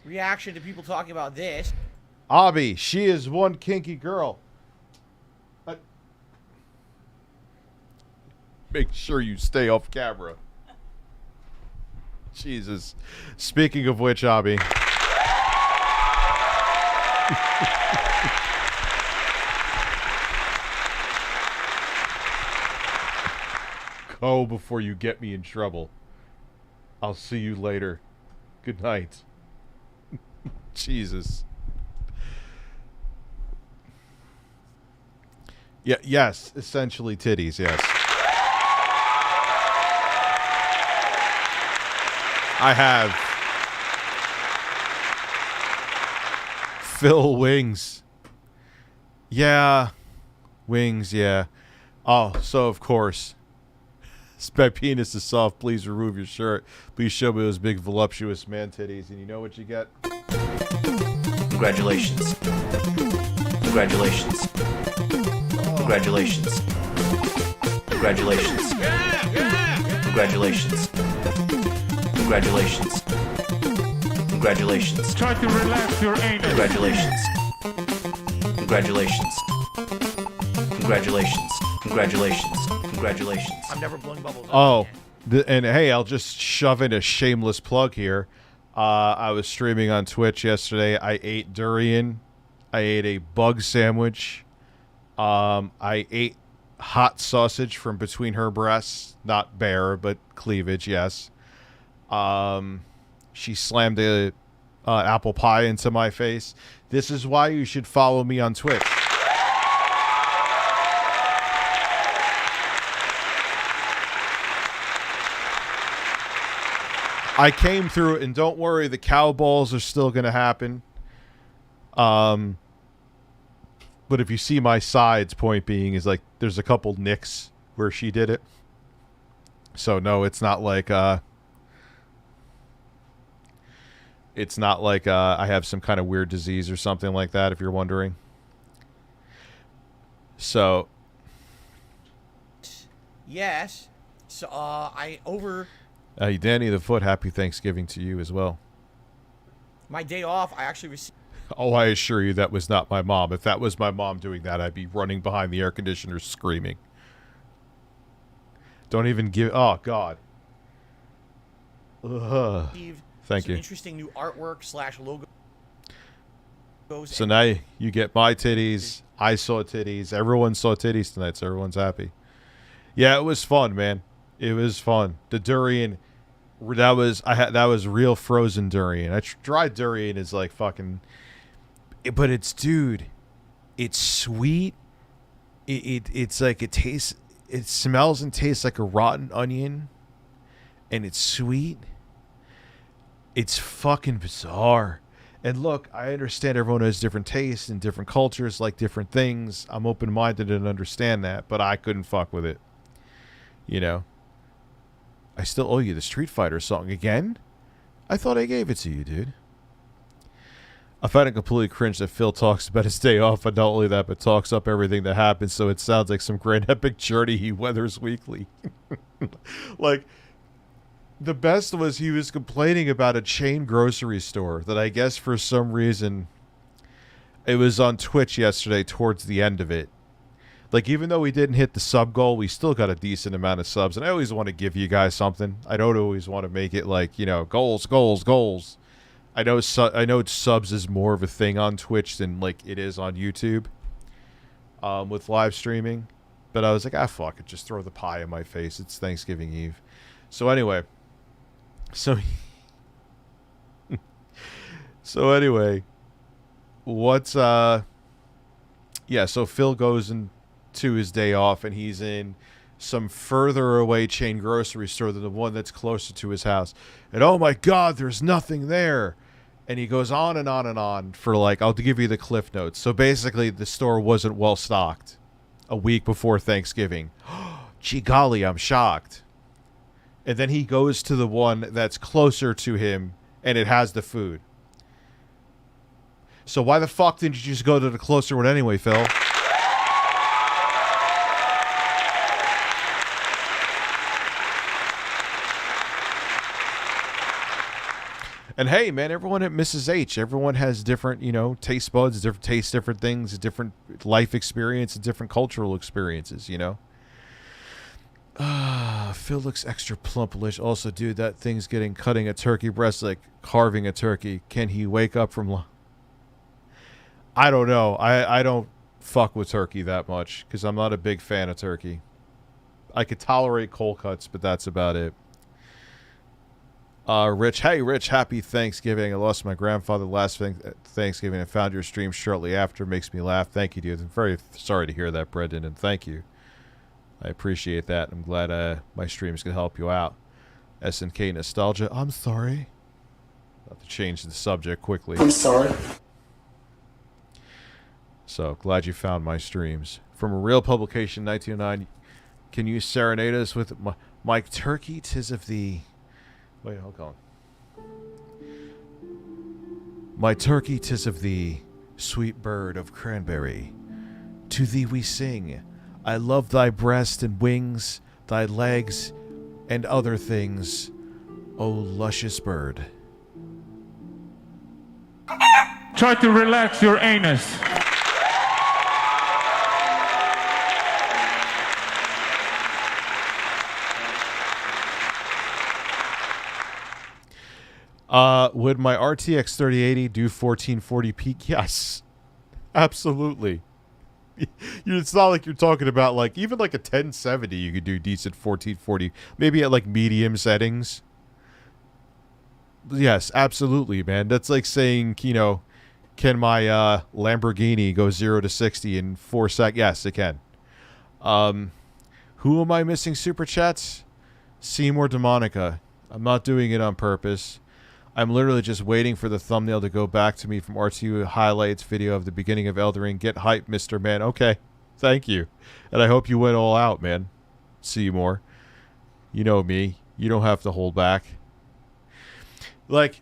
Reaction to people talking about this. Abby, she is one kinky girl. Make sure you stay off camera. Jesus. Speaking of which, Abby. Go before you get me in trouble. I'll see you later. Good night. Jesus. Yeah, yes, essentially titties, yes. I have Phil Wings. Yeah. Wings, yeah. Oh, so of course. My penis is soft. Please remove your shirt. Please show me those big voluptuous man titties. And you know what you get? Congratulations. Congratulations. Congratulations. Congratulations. Congratulations. Congratulations. Congratulations. Try to relax your anus. Congratulations. Congratulations. Congratulations. Congratulations. Congratulations. I'm never blowing bubbles. Oh. Again. And hey, I'll just shove in a shameless plug here. I was streaming on Twitch yesterday. I ate durian. I ate a bug sandwich. I ate hot sausage from between her breasts. Not bare, but cleavage, yes. She slammed a apple pie into my face. This is why you should follow me on Twitch. I came through it, and don't worry, the cow balls are still going to happen. But if you see my sides, point being is like there's a couple nicks where she did it. So no, it's not like I have some kind of weird disease or something like that, if you're wondering. So yes. So Danny the Foot, happy Thanksgiving to you as well. my day off, I actually received. Oh, I assure you that was not my mom. If that was my mom doing that, I'd be running behind the air conditioner screaming. Don't even give... Oh, God. Ugh. Thank you. Interesting new artwork / logo. So now you get my titties. I saw titties. Everyone saw titties tonight, so everyone's happy. Yeah, it was fun, man. It was fun. The durian... That was real frozen durian. Dried durian is like fucking... But it's, dude, it's sweet. It's like it tastes, it smells and tastes like a rotten onion, and it's sweet. It's fucking bizarre. And look, I understand everyone has different tastes and different cultures, like different things. I'm open-minded and understand that, but I couldn't fuck with it. You know? I still owe you the Street Fighter song again? I thought I gave it to you, dude. I find it completely cringe that Phil talks about his day off, and not only that, but talks up everything that happens, so it sounds like some grand epic journey he weathers weekly. Like, the best was he was complaining about a chain grocery store that I guess for some reason, it was on Twitch yesterday towards the end of it. Like, even though we didn't hit the sub goal, we still got a decent amount of subs, and I always want to give you guys something. I don't always want to make it like, you know, goals, goals, goals. I know subs is more of a thing on Twitch than like it is on YouTube with live streaming. But I was like, fuck it, just throw the pie in my face. It's Thanksgiving Eve. So anyway. So anyway. What's yeah, so Phil goes into his day off and he's in some further away chain grocery store than the one that's closer to his house. And oh my God, there's nothing there. And he goes on and on and on for like, I'll give you the cliff notes. So basically the store wasn't well stocked a week before Thanksgiving. Gee golly, I'm shocked. And then he goes to the one that's closer to him and it has the food. So why the fuck didn't you just go to the closer one anyway, Phil? And hey, man, everyone at Mrs. H, everyone has different, you know, taste buds, different tastes, different things, different life experience, and different cultural experiences, you know? Phil looks extra plumpish. Also, dude, that thing's cutting a turkey breast like carving a turkey. Can he wake up from... I don't know. I don't fuck with turkey that much because I'm not a big fan of turkey. I could tolerate cold cuts, but that's about it. Rich, hey Rich, happy Thanksgiving. I lost my grandfather last Thanksgiving and found your stream shortly after. Makes me laugh. Thank you, dude. I'm very sorry to hear that, Brendan, and thank you. I appreciate that. I'm glad my streams can help you out. SNK Nostalgia, I'm sorry. About to change the subject quickly. I'm sorry. So, glad you found my streams. From a real publication, 1909, can you serenade us with my turkey? 'Tis of thee. Wait, hold on. My turkey, 'tis of thee, sweet bird of cranberry. To thee we sing. I love thy breast and wings, thy legs, and other things, O luscious bird. Try to relax your anus. Would my RTX 3080 do 1440p? Yes, absolutely. It's not like you're talking about like even like a 1070 you could do decent 1440, maybe at like medium settings. Yes, absolutely, man. That's like saying, you know, can my Lamborghini go 0 to 60 in 4 seconds? Yes, it can. Who am I missing super chats? Seymour Demonica. I'm not doing it on purpose. I'm literally just waiting for the thumbnail to go back to me from RTU highlights video of the beginning of Elden Ring. Get hype, Mr. Man. Okay, thank you. And I hope you went all out, man. Seymour. You know me. You don't have to hold back. Like,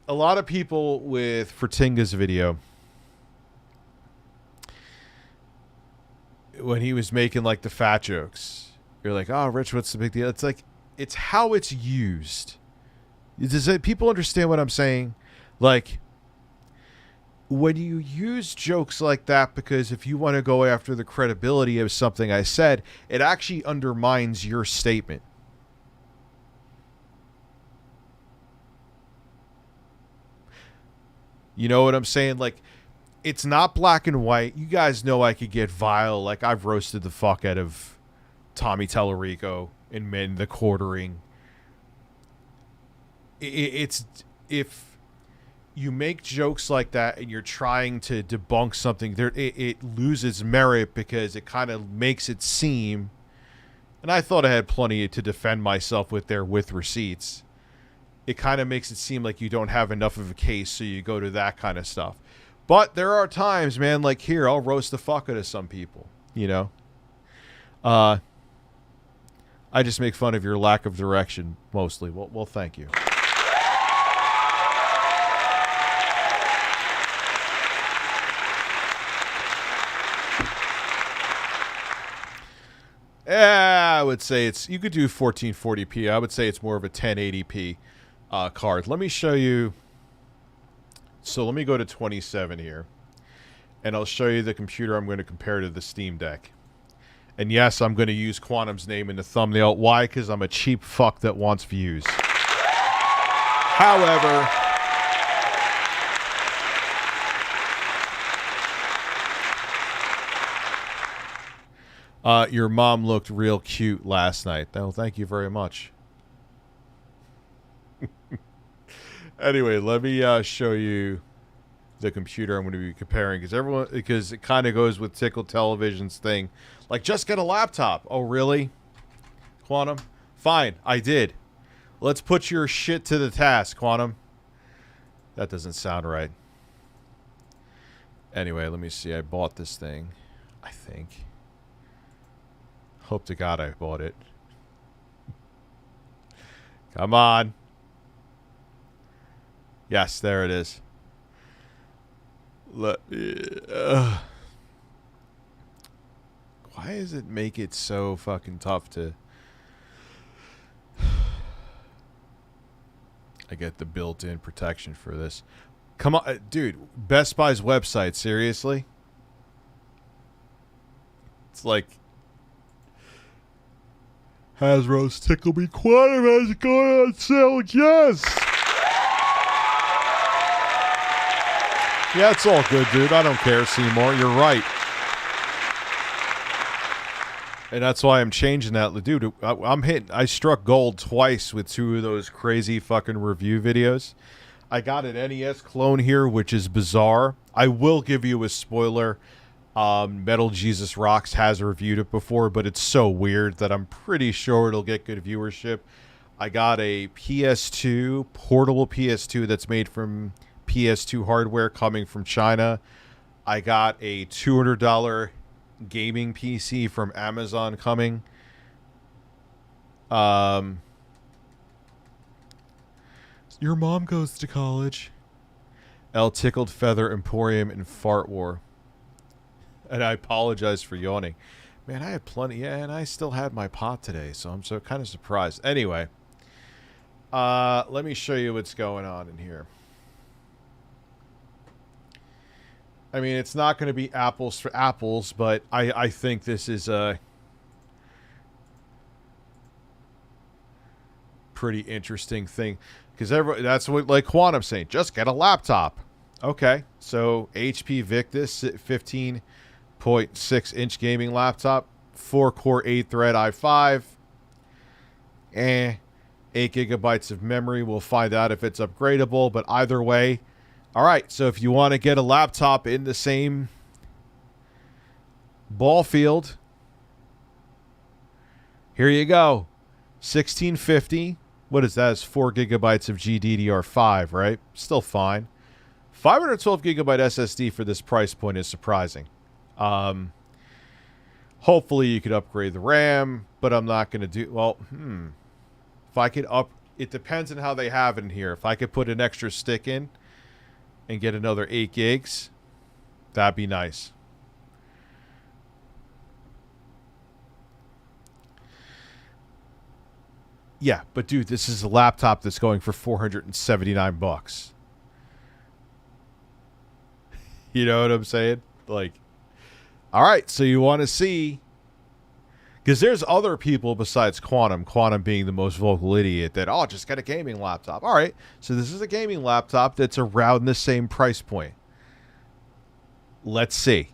a lot of people with Fertinga's video, when he was making, like, the fat jokes, you're like, oh, Rich, what's the big deal? It's like, it's how it's used. People understand what I'm saying? Like, when you use jokes like that, because if you want to go after the credibility of something I said, it actually undermines your statement. You know what I'm saying? Like, it's not black and white. You guys know I could get vile. Like, I've roasted the fuck out of Tommy Tallarico in Men the Quartering. It's if you make jokes like that and you're trying to debunk something, it loses merit because it kind of makes it seem. And I thought I had plenty to defend myself with receipts. It kind of makes it seem like you don't have enough of a case, so you go to that kind of stuff. But there are times, man, like here, I'll roast the fuck out of some people, you know? I just make fun of your lack of direction, mostly. Well, thank you. Yeah, I would say it's, you could do 1440p. I would say it's more of a 1080p card. Let me show you. So let me go to 27 here. And I'll show you the computer I'm going to compare to the Steam Deck. And yes, I'm going to use Quantum's name in the thumbnail. Why? Because I'm a cheap fuck that wants views. However, your mom looked real cute last night. Oh, thank you very much. Anyway, let me show you the computer I'm going to be comparing, because it kind of goes with Tickle Television's thing. Like, just get a laptop. Oh, really? Quantum? Fine, I did. Let's put your shit to the task, Quantum. That doesn't sound right. Anyway, let me see. I bought this thing, I think. Hope to God I bought it. Come on. Yes, there it is. Why does it make it so fucking tough to... I get the built-in protection for this. Come on, dude. Best Buy's website, seriously? It's like... Hasbro's Tickle Me Quantum has gone on sale, yes! Yeah, it's all good, dude. I don't care, Seymour. You're right. And that's why I'm changing that. Dude, I struck gold twice with 2 of those crazy fucking review videos. I got an NES clone here, which is bizarre. I will give you a spoiler. Metal Jesus Rocks has reviewed it before, but it's so weird that I'm pretty sure it'll get good viewership. I got a PS2, portable PS2 that's made from PS2 hardware coming from China. I got a $200 gaming PC from Amazon coming. Your mom goes to college. El Tickled Feather Emporium and Fart War. And I apologize for yawning. Man, I had plenty. Yeah, and I still had my pot today, so I'm so kind of surprised. Anyway, let me show you what's going on in here. I mean, it's not going to be apples for apples, but I think this is a pretty interesting thing because that's what like Quantum's saying. Just get a laptop. Okay, so HP Victus 15.6 inch gaming laptop, 4-core 8-thread i5, 8 gigabytes of memory. We'll find out if it's upgradable, but either way, all right. So if you want to get a laptop in the same ball field, here you go. 1650. What is that? It's 4 gigabytes of GDDR5, right? Still fine. 512 gigabyte SSD for this price point is surprising. Hopefully you could upgrade the RAM, but I'm not going to do... Well, if I could it depends on how they have it in here. If I could put an extra stick in and get another 8 gigs, that'd be nice. Yeah, but dude, this is a laptop that's going for $479. You know what I'm saying? Like, all right, so you want to see... Because there's other people besides Quantum being the most vocal idiot, that, oh, just get a gaming laptop. All right, so this is a gaming laptop that's around the same price point. Let's see.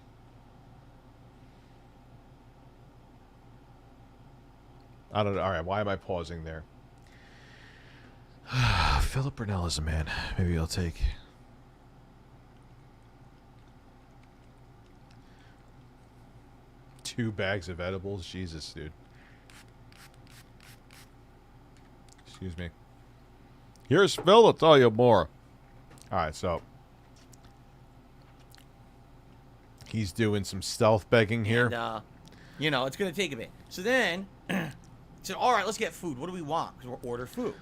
I don't know. All right, why am I pausing there? Philip Burnell is a man. Maybe I'll take... Two bags of edibles? Jesus, dude. Excuse me. Here's Phil to tell you more. Alright, so. He's doing some stealth begging here. And, you know, it's going to take a bit. So then, said, all right, let's get food. What do we want? Because we'll order food.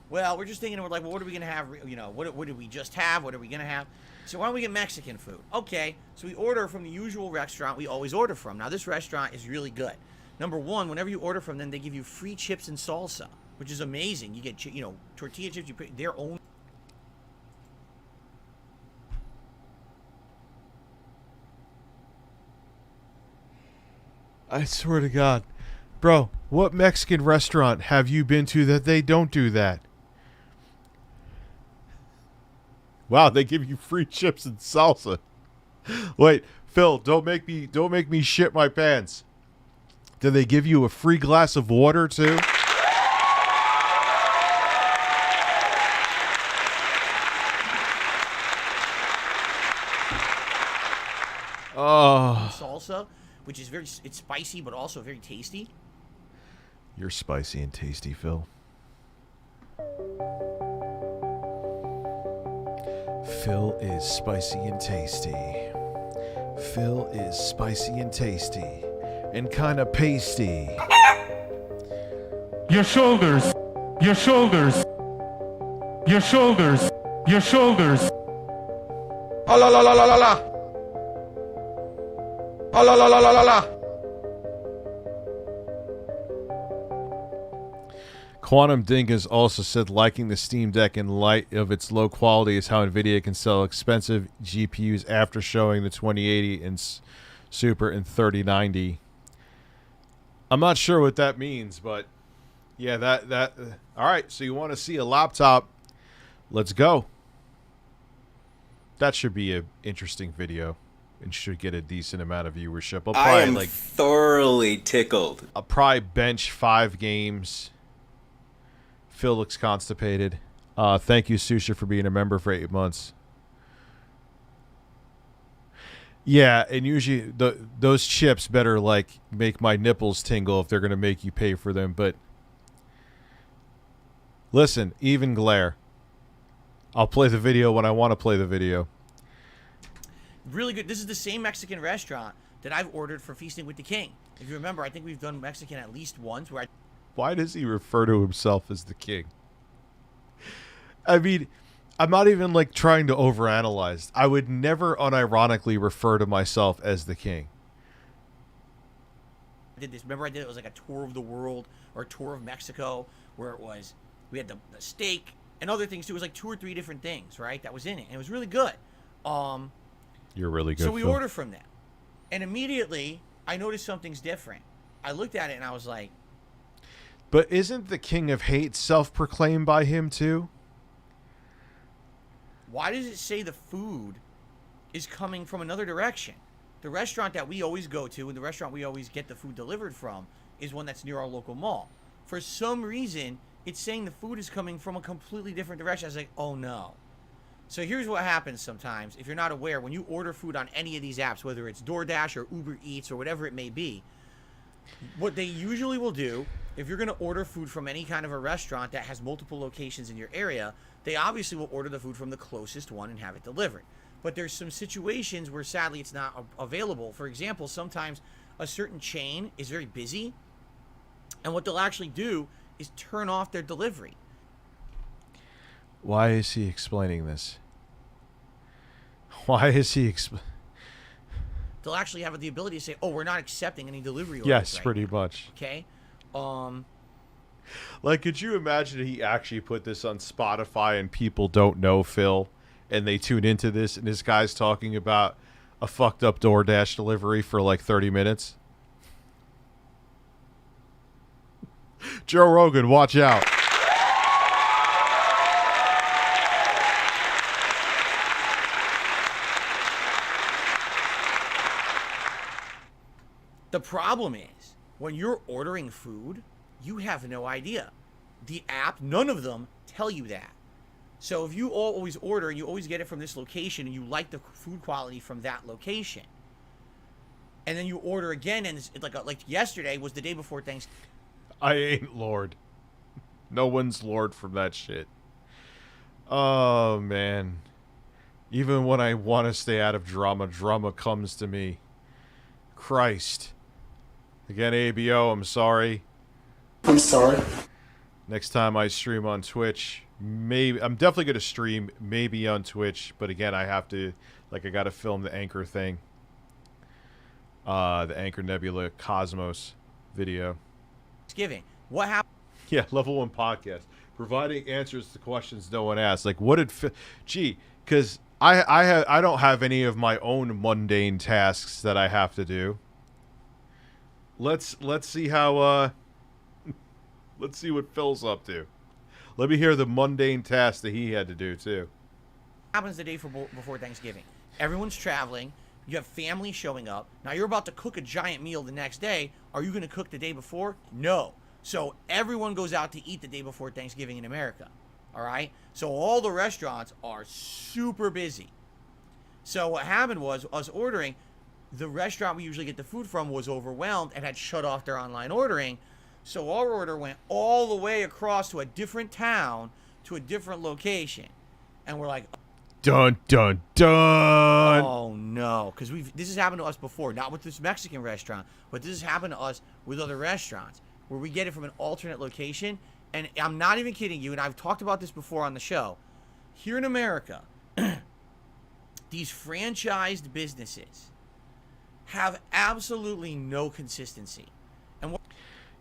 Well, we're just thinking, we're like, well, what are we going to have? You know, what did we just have? What are we going to have? So why don't we get Mexican food? Okay, so we order from the usual restaurant we always order from. Now, this restaurant is really good. Number one, whenever you order from them, they give you free chips and salsa, which is amazing. You get, you know, tortilla chips, you put their own. I swear to God. Bro, what Mexican restaurant have you been to that they don't do that? Wow, they give you free chips and salsa. Wait, Phil, don't make me shit my pants. Do they give you a free glass of water too? Oh, salsa, which is it's spicy but also very tasty. You're spicy and tasty, Phil. Phil is spicy and tasty. Phil is spicy and tasty. And kind of pasty. Your shoulders. Your shoulders. Your shoulders. Your shoulders. Oh la la la la la la. Oh la la la la la la. Quantum Dingus also said liking the Steam Deck in light of its low quality is how NVIDIA can sell expensive GPUs after showing the 2080 and Super and 3090. I'm not sure what that means, but yeah, that all right, so you want to see a laptop? Let's go. That should be an interesting video and should get a decent amount of viewership. I am thoroughly tickled. I'll probably bench 5 games. Phil looks constipated. Thank you, Susha, for being a member for 8 months. Yeah, and usually those chips better like make my nipples tingle if they're going to make you pay for them. But listen, even glare. I'll play the video when I want to play the video. Really good. This is the same Mexican restaurant that I've ordered for Feasting with the King. If you remember, I think we've done Mexican at least once. Why does he refer to himself as the king? I mean, I'm not even like trying to overanalyze. I would never unironically refer to myself as the king. I did this. Remember, I did it was like a tour of the world or a tour of Mexico, where it was we had the steak and other things too. It was like 2 or 3 different things, right? That was in it, and it was really good. You're really good. So we Phil. ordered from them, and immediately I noticed something's different. I looked at it and I was like, But isn't the king of hate self-proclaimed by him too? Why does it say the food is coming from another direction? The restaurant that we always go to and the restaurant we always get the food delivered from is one that's near our local mall. For some reason, it's saying the food is coming from a completely different direction. I was like, oh no. So here's what happens sometimes. If you're not aware, when you order food on any of these apps, whether it's DoorDash or Uber Eats or whatever it may be, what they usually will do, if you're going to order food from any kind of a restaurant that has multiple locations in your area, they obviously will order the food from the closest one and have it delivered. But there's some situations where sadly it's not available. For example, sometimes a certain chain is very busy, and what they'll actually do is turn off their delivery. Why is he explaining this? Why is he They'll actually have the ability to say, oh, we're not accepting any delivery orders Yes, right pretty now. much. Okay? Like, could you imagine he actually put this on Spotify and people don't know Phil and they tune into this and this guy's talking about a fucked up DoorDash delivery for like 30 minutes? Joe Rogan, watch out. The problem is, when you're ordering food, you have no idea. The app, none of them tell you that. So if you always order and you always get it from this location and you like the food quality from that location, and then you order again and it's like yesterday was the day before Thanksgiving. I ain't Lord. No one's Lord from that shit. Oh, man. Even when I want to stay out of drama, drama comes to me. Christ. Again, ABO, I'm sorry. I'm sorry. Next time I stream on Twitch, maybe I'm definitely going to stream maybe on Twitch, but again, I have to, like, I got to film the Anchor thing. The Anchor Nebula Cosmos video. What happened? Yeah, level 1 podcast. Providing answers to questions no one asked. Like, what did... Gee, because I don't have any of my own mundane tasks that I have to do. Let's see how... let's see what Phil's up to. Let me hear the mundane tasks that he had to do, too. Happens the day before Thanksgiving. Everyone's traveling. You have family showing up. Now you're about to cook a giant meal the next day. Are you going to cook the day before? No. So everyone goes out to eat the day before Thanksgiving in America. All right? So all the restaurants are super busy. So what happened was us ordering, the restaurant we usually get the food from was overwhelmed and had shut off their online ordering. So our order went all the way across to a different town, to a different location. And we're like, dun, dun, dun. oh no, because this has happened to us before, not with this Mexican restaurant, but this has happened to us with other restaurants where we get it from an alternate location. And I'm not even kidding you, and I've talked about this before on the show. Here in America, these franchised businesses have absolutely no consistency. And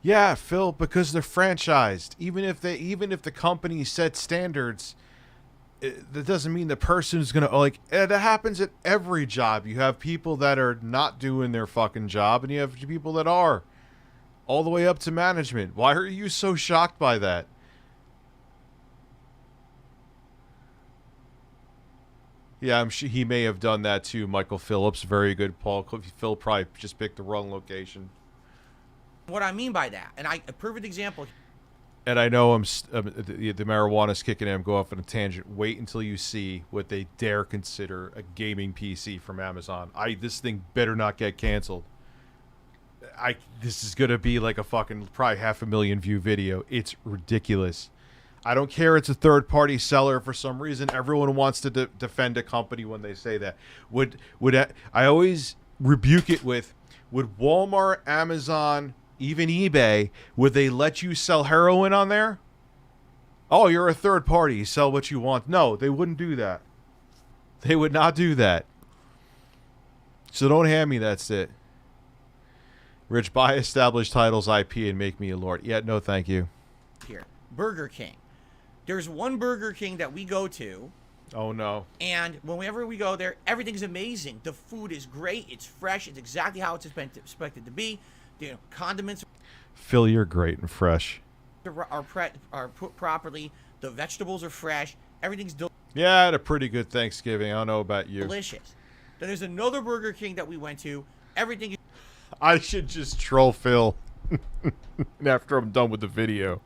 Yeah, Phil, because they're franchised. Even if the company set standards, that doesn't mean the person is gonna like. That happens at every job. You have people that are not doing their fucking job, and you have people that are, all the way up to management. Why are you so shocked by that? Yeah, I'm sure he may have done that too. Michael Phillips, very good. Paul Phil probably just picked the wrong location. what I mean by that, and a perfect example. And I know the marijuana's kicking in. I'm going off on a tangent. Wait until you see what they dare consider a gaming PC from Amazon. This thing better not get canceled. This is gonna be like a fucking probably 500,000 view video. It's ridiculous. I don't care. It's a third-party seller. For some reason, everyone wants to defend a company when they say that. I always rebuke it with, would Walmart, Amazon, even eBay, would they let you sell heroin on there? Oh, you're a third party. You sell what you want. No, they wouldn't do that. They would not do that. So don't hand me that shit. Rich, buy established titles IP and make me a lord. Yeah, no, thank you. Here, Burger King. There's one Burger King that we go to. Oh, no. And whenever we go there, everything's amazing. The food is great. It's fresh. It's exactly how it's expected to be. Condiments. Phil, you're great and fresh. are put properly. The vegetables are fresh. Everything's Yeah, I had a pretty good Thanksgiving. I don't know about you. delicious. Then there's another Burger King that we went to. Everything is I should just troll Phil. And after I'm done with the video,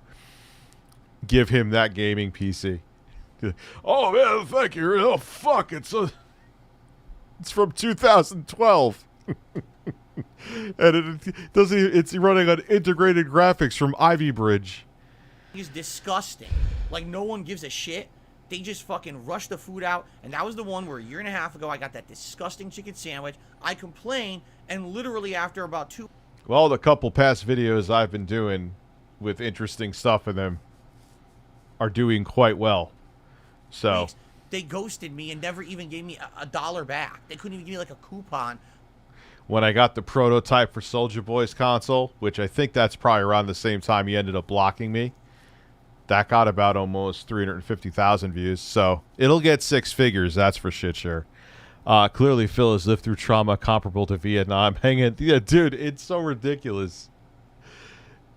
give him that gaming PC. Oh man, thank you. Oh fuck, it's from 2012. And it doesn't even, it's running on integrated graphics from Ivy Bridge. is disgusting. Like, no one gives a shit. They just fucking rush the food out. And that was the one where a year and a half ago I got that disgusting chicken sandwich. I complained, and literally after about 2 Well, the couple past videos I've been doing with interesting stuff in them are doing quite well. So weeks, they ghosted me and never even gave me a dollar back. They couldn't even give me like a coupon. when I got the prototype for Soulja Boy's console, which I think that's probably around the same time he ended up blocking me, that got about almost 350,000 views. So it'll get 6 figures, that's for shit sure. Clearly, Phil has lived through trauma comparable to Vietnam. Hanging, yeah, dude, it's so ridiculous.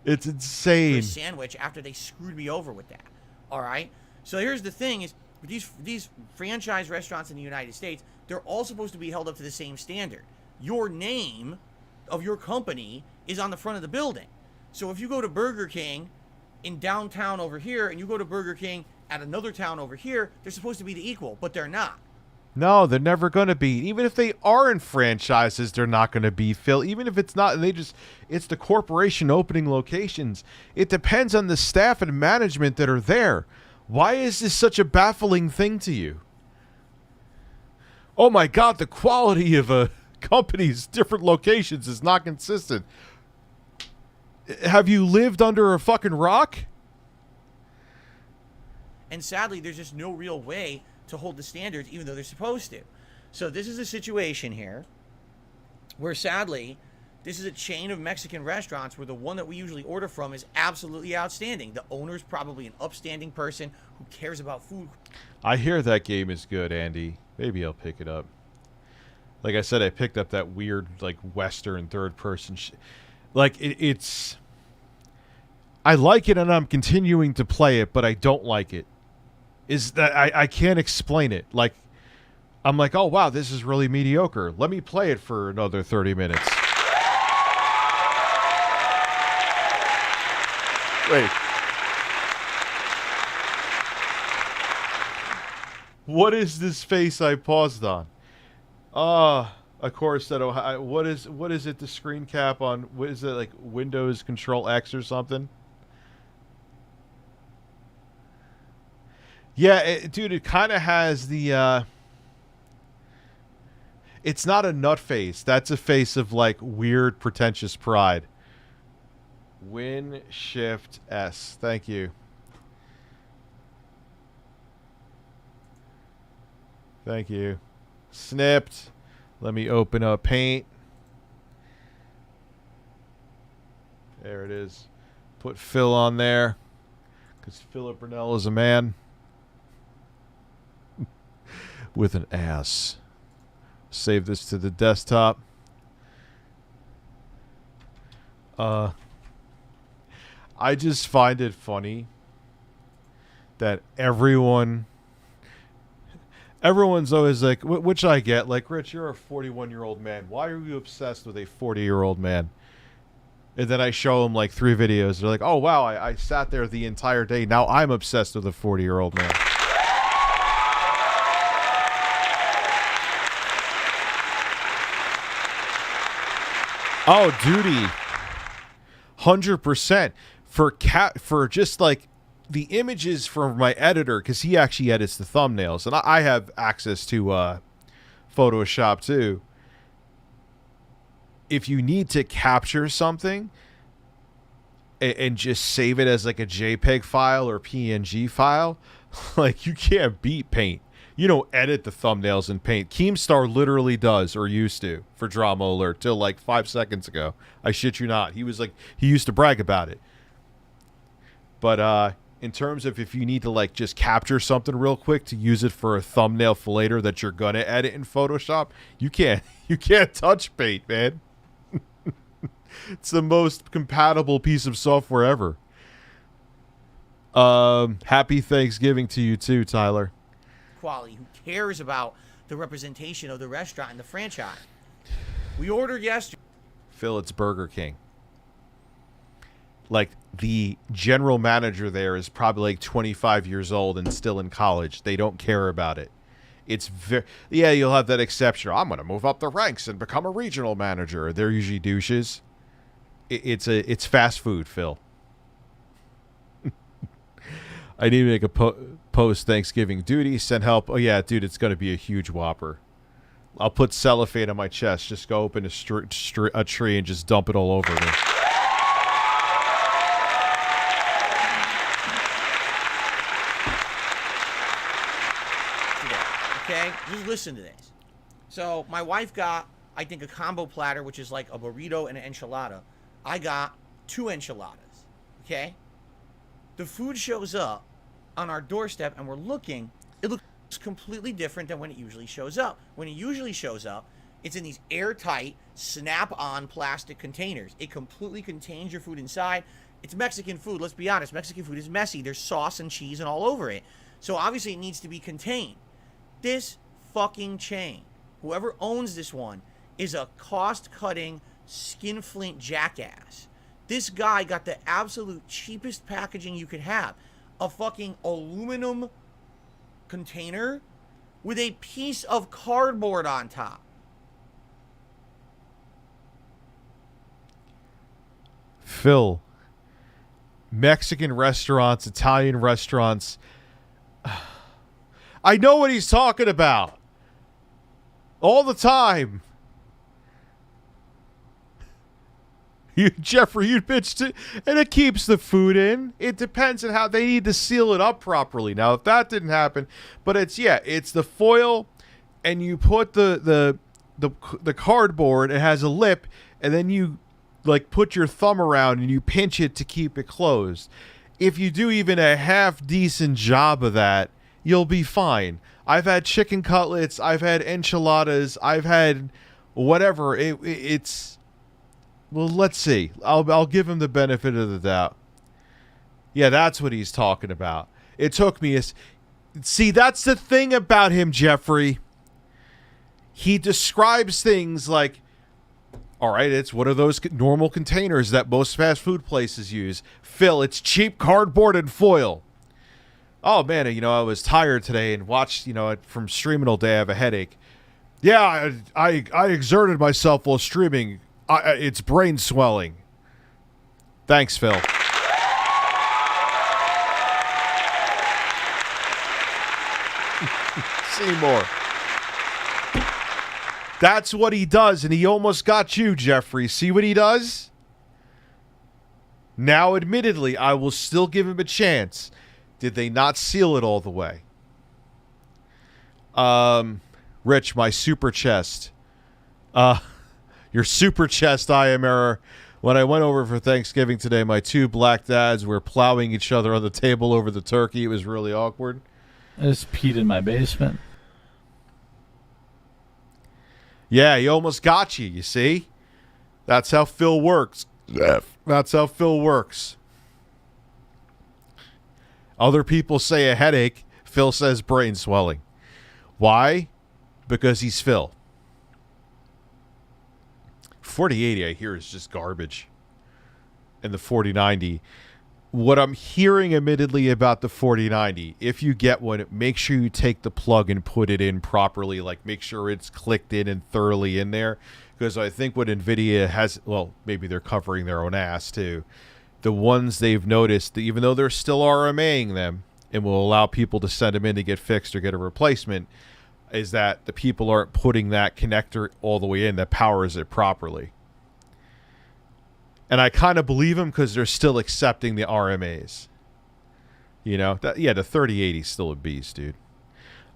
It's insane. A sandwich after they screwed me over with that. All right. So here's the thing: is these franchise restaurants in the United States, they're all supposed to be held up to the same standard. Your name of your company is on the front of the building. So if you go to Burger King in downtown over here, and you go to Burger King at another town over here, they're supposed to be the equal, but they're not. No, they're never going to be. Even if they are in franchises, they're not going to be, Phil. Even if it's not, it's the corporation opening locations. It depends on the staff and management that are there. Why is this such a baffling thing to you? Oh my God, the quality of a company's different locations is not consistent. Have you lived under a fucking rock? And sadly, there's just no real way to hold the standards, even though they're supposed to. So this is a situation here where, sadly, this is a chain of Mexican restaurants where the one that we usually order from is absolutely outstanding. The owner's probably an upstanding person who cares about food. I hear that game is good, Andy. Maybe I'll pick it up. Like I said, I picked up that weird, like, Western third-person it's... I like it and I'm continuing to play it, but I don't like it. Is that I can't explain it. Like, I'm like, oh, wow, this is really mediocre. Let me play it for another 30 minutes. Wait. What is this face I paused on? Of course, that what is it? The screen cap on, what is it, like Windows Control X or something? Yeah, dude, it kind of has the. It's not a nut face. That's a face of like weird, pretentious pride. Win Shift S. Thank you. Thank you. Snipped. Let me open up Paint. There it is. Put Phil on there. Because Philip Burnell is a man. With an ass. Save this to the desktop. I just find it funny that everyone's always like, which I get, like, Rich, you're a 41-year-old man. Why are you obsessed with a 40-year-old man? And then I show them like 3 videos. They're like, oh, wow, I sat there the entire day. Now I'm obsessed with a 40-year-old man. Oh, duty. 100%. For just like the images from my editor, because he actually edits the thumbnails, and I have access to Photoshop too. If you need to capture something and just save it as like a JPEG file or PNG file, like, you can't beat Paint. You don't edit the thumbnails in Paint. Keemstar literally does, or used to, for Drama Alert, till like 5 seconds ago. I shit you not. He used to brag about it. But in terms of if you need to like just capture something real quick to use it for a thumbnail for later that you're gonna edit in Photoshop, you can't touch Paint, man. It's the most compatible piece of software ever. Happy Thanksgiving to you too, Tyler. Quality. Who cares about the representation of the restaurant and the franchise? We ordered yesterday. Phil, it's Burger King. Like, the general manager there is probably like 25 years old and still in college. They don't care about it. It's yeah, you'll have that exception. I'm going to move up the ranks and become a regional manager. They're usually douches. It's fast food, Phil. I need to make a post Thanksgiving duty. Send help. Oh yeah, dude, it's going to be a huge Whopper. I'll put cellophane on my chest. Just go open a tree and just dump it all over me. Okay, just listen to this. So my wife got, I think, a combo platter, which is like a burrito and an enchilada. I got 2 enchiladas. Okay, the food shows up on our doorstep, and we're looking. It looks completely different than when it usually shows up. When it usually shows up, it's in these airtight, snap-on plastic containers. It completely contains your food inside. It's Mexican food. Let's be honest. Mexican food is messy. There's sauce and cheese and all over it. So obviously it needs to be contained. This fucking chain, whoever owns this one, is a cost-cutting, skinflint jackass. This guy got the absolute cheapest packaging you could have. A fucking aluminum container with a piece of cardboard on top. Phil, Mexican restaurants, Italian restaurants. I know what he's talking about. All the time. Jeffrey, you pitched it, and it keeps the food in. It depends on how they need to seal it up properly. Now, if that didn't happen, but it's the foil, and you put the cardboard. It has a lip, and then you like put your thumb around and you pinch it to keep it closed. If you do even a half decent job of that, you'll be fine. I've had chicken cutlets. I've had enchiladas. I've had whatever. It's well. Let's see. I'll give him the benefit of the doubt. Yeah, that's what he's talking about. It took me see. That's the thing about him, Jeffrey. He describes things like, all right, it's one of those normal containers that most fast food places use. Phil, it's cheap cardboard and foil. Oh, man, I was tired today and watched, from streaming all day. I have a headache. Yeah, I exerted myself while streaming. It's brain swelling. Thanks, Phil. Seymour. That's what he does, and he almost got you, Jeffrey. See what he does? Now, admittedly, I will still give him a chance. Did they not seal it all the way? Rich, my super chest. Your super chest, I am error. When I went over for Thanksgiving today, my 2 black dads were plowing each other on the table over the turkey. It was really awkward. I just peed in my basement. Yeah, he almost got you, you see? That's how Phil works. That's how Phil works. Other people say a headache. Phil says brain swelling. Why? Because he's Phil. 4080, I hear, is just garbage. And the 4090. What I'm hearing, admittedly, about the 4090, if you get one, make sure you take the plug and put it in properly. Like, make sure it's clicked in and thoroughly in there. Because I think what NVIDIA has, well, maybe they're covering their own ass, too. The ones they've noticed, that even though they're still RMAing them and will allow people to send them in to get fixed or get a replacement, is that the people aren't putting that connector all the way in that powers it properly. And I kind of believe them because they're still accepting the RMAs. The 3080 is still a beast, dude.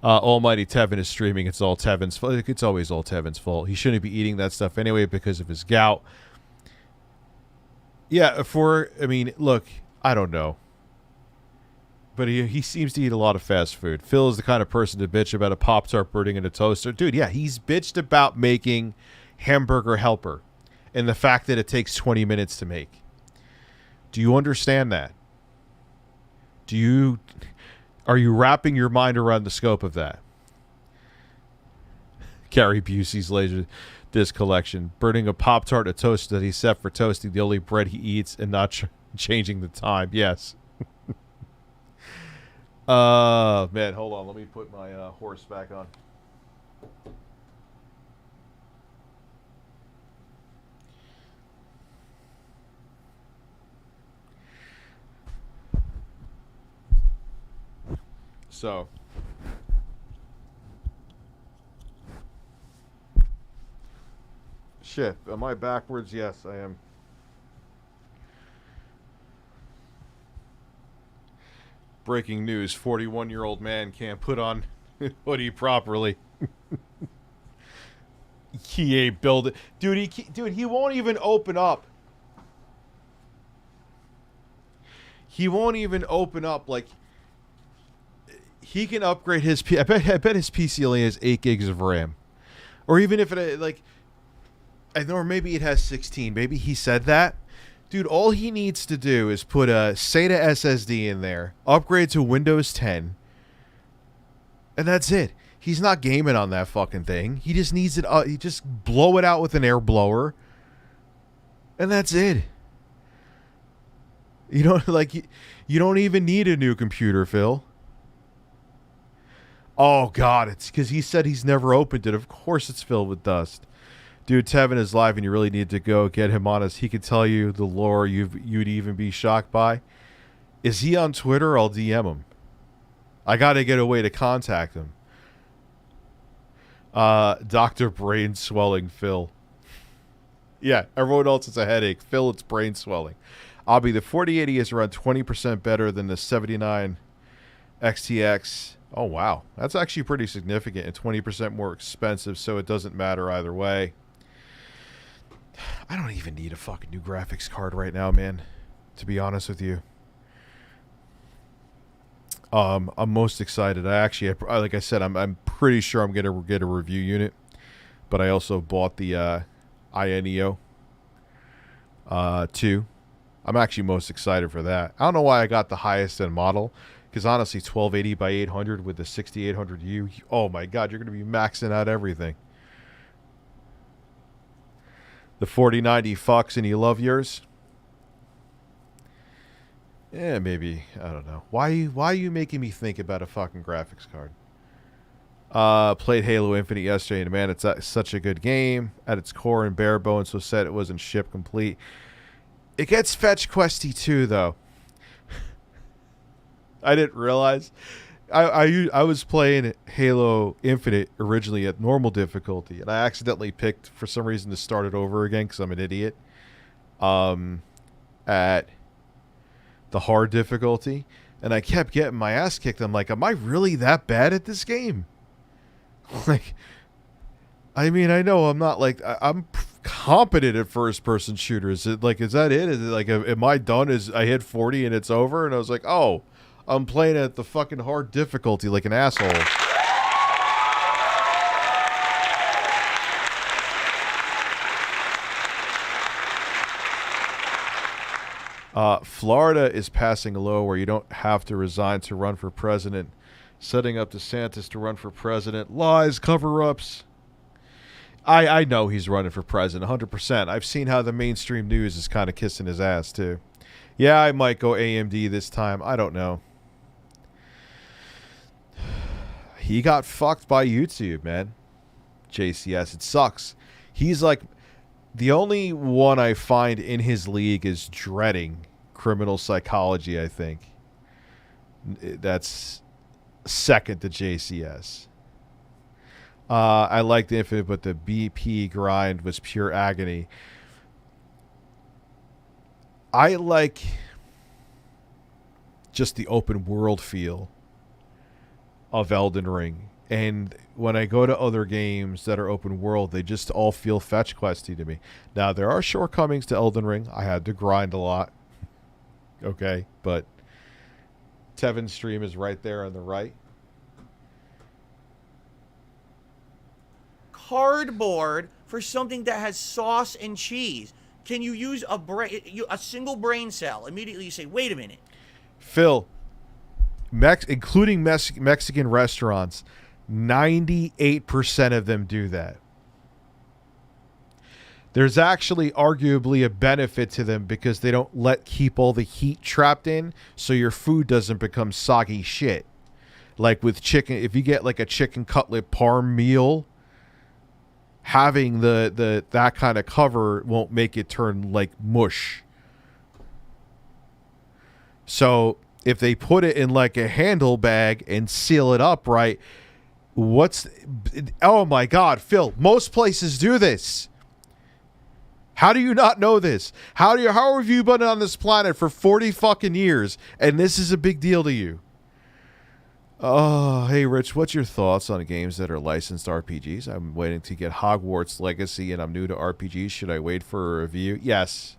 Almighty Tevin is streaming. It's all Tevin's fault. It's always all Tevin's fault. He shouldn't be eating that stuff anyway because of his gout. Yeah, look, I don't know. But he seems to eat a lot of fast food. Phil is the kind of person to bitch about a Pop-Tart burning in a toaster. Dude, yeah, he's bitched about making Hamburger Helper and the fact that it takes 20 minutes to make. Do you understand that? Are you wrapping your mind around the scope of that? Gary Busey's laser disc collection, burning a Pop-Tart, a toast that he set for toasting the only bread he eats, and not changing the time. Yes. Man, hold on. Let me put my horse back on. So, shit, am I backwards? Yes, I am. Breaking news, 41-year-old man can't put on hoodie properly. He ain't build it. Dude, he won't even open up. He won't even open up, like... He can upgrade his I bet his PC only has 8 gigs of RAM. Or even if it, like... I know, or maybe it has 16. Maybe he said that. Dude, all he needs to do is put a SATA SSD in there, upgrade to Windows 10, and that's it. He's not gaming on that fucking thing. He just needs it... he just blow it out with an air blower, and that's it. You don't, like... You don't even need a new computer, Phil. Oh, God, it's because he said he's never opened it. Of course it's filled with dust. Dude, Tevin is live, and you really need to go get him on us. He could tell you the lore you'd even be shocked by. Is he on Twitter? I'll DM him. I got to get a way to contact him. Dr. Brain Swelling Phil. Yeah, everyone else it's a headache. Phil, it's brain swelling. Abby, the 4080 is around 20% better than the 79 XTX. Oh, wow. That's actually pretty significant and 20% more expensive, so it doesn't matter either way. I don't even need a fucking new graphics card right now, man, to be honest with you. I'm most excited. Like I said, I'm pretty sure I'm going to get a review unit, but I also bought the INEO 2. I'm actually most excited for that. I don't know why I got the highest end model. Because honestly, 1280 by 800 with the 6800U, oh my God, you're going to be maxing out everything. The 4090 Fox, and you love yours? Yeah, maybe. I don't know. Why are you making me think about a fucking graphics card? Played Halo Infinite yesterday, and man, it's such a good game. At its core and bare bones, so sad it wasn't ship complete. It gets fetch questy too, though. I didn't realize. I was playing Halo Infinite originally at normal difficulty, and I accidentally picked, for some reason, to start it over again because I'm an idiot, at the hard difficulty, and I kept getting my ass kicked. I'm like, am I really that bad at this game? Like, I mean, I know I'm not like... I'm competent at first-person shooters. Is that it? Is it like, am I done? Is I hit 40 and it's over? And I was like, oh... I'm playing at the fucking hard difficulty like an asshole. Florida is passing a law where you don't have to resign to run for president. Setting up DeSantis to run for president. Lies, cover-ups. I know he's running for president, 100%. I've seen how the mainstream news is kind of kissing his ass, too. Yeah, I might go AMD this time. I don't know. He got fucked by YouTube, man. JCS. It sucks. He's like... The only one I find in his league is dreading criminal psychology, I think. That's second to JCS. I liked Infinite, but the BP grind was pure agony. I like just the open world feel of Elden Ring. And when I go to other games that are open world, they just all feel fetch questy to me. Now, there are shortcomings to Elden Ring. I had to grind a lot. Okay, but Tevin's stream is right there on the right. Cardboard for something that has sauce and cheese. Can you use a single brain cell? Immediately you say, wait a minute. Phil, including Mexican restaurants, 98% of them do that. There's actually arguably a benefit to them because they don't keep all the heat trapped in, so your food doesn't become soggy shit. Like with chicken, if you get like a chicken cutlet parm meal, having the that kind of cover won't make it turn like mush. So if they put it in like a handle bag and seal it up right, oh my God, Phil, most places do this. How do you not know this? How have you been on this planet for 40 fucking years and this is a big deal to you? Oh, hey Rich, what's your thoughts on games that are licensed RPGs? I'm waiting to get Hogwarts Legacy and I'm new to RPGs. Should I wait for a review? Yes.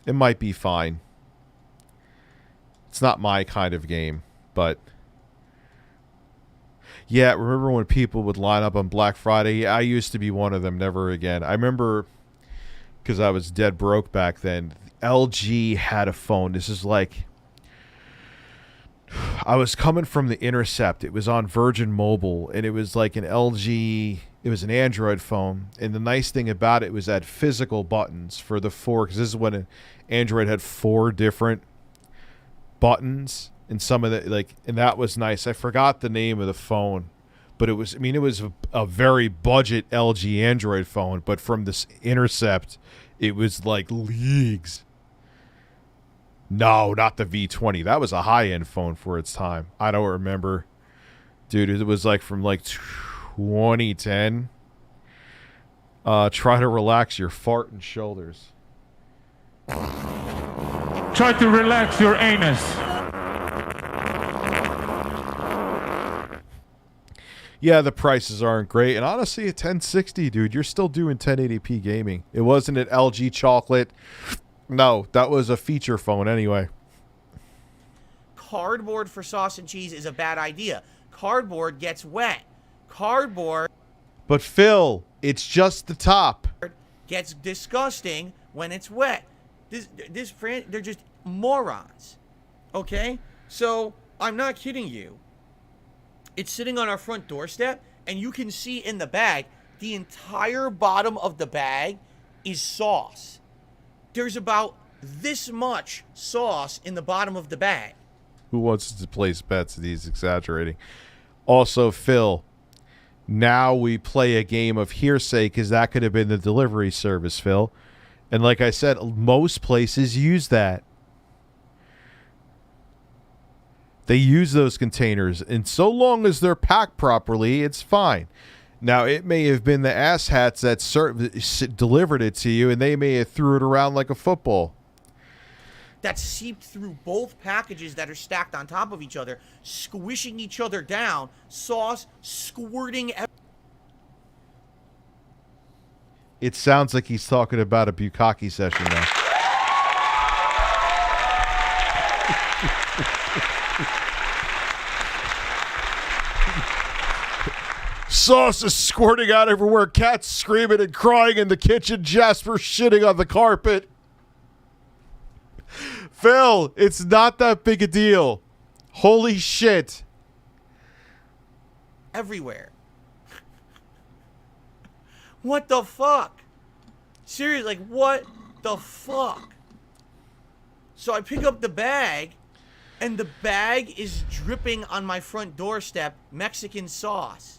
It might be fine. It's not my kind of game, but yeah, remember when people would line up on Black Friday? I used to be one of them. Never again. I remember because I was dead broke back then. LG had a phone. This is like, I was coming from the Intercept. It was on Virgin Mobile, and it was like an LG. It was an Android phone, and the nice thing about it was that physical buttons for the 4, because this is when an Android had 4 different buttons. And some of the and that was nice. I forgot the name of the phone, but it was a very budget LG Android phone. But from this Intercept, it was like leagues. No, not the V20. That was a high end phone for its time. I don't remember, dude. It was like from like 2010. Try to relax your fart and shoulders. Try to relax your anus. Yeah, the prices aren't great. And honestly, at 1060, dude, you're still doing 1080p gaming. It wasn't an LG chocolate. No, that was a feature phone anyway. Cardboard for sauce and cheese is a bad idea. Cardboard gets wet. Cardboard But Phil, it's just the top. gets disgusting when it's wet. They're just morons. Okay? So, I'm not kidding you. It's sitting on our front doorstep, and you can see in the bag, the entire bottom of the bag is sauce. There's about this much sauce in the bottom of the bag. Who wants to place bets that he's exaggerating? Also, Phil, now we play a game of hearsay because that could have been the delivery service, Phil. And like I said, most places use that. They use those containers, and so long as they're packed properly, it's fine. Now, it may have been the asshats that delivered it to you, and they may have threw it around like a football. That seeped through both packages that are stacked on top of each other, squishing each other down, sauce squirting everywhere. It sounds like he's talking about a bukkake session now. Sauce is squirting out everywhere. Cats screaming and crying in the kitchen. Jasper shitting on the carpet. Phil, it's not that big a deal. Holy shit. Everywhere. What the fuck? Seriously, like, what the fuck? So I pick up the bag, and the bag is dripping on my front doorstep Mexican sauce.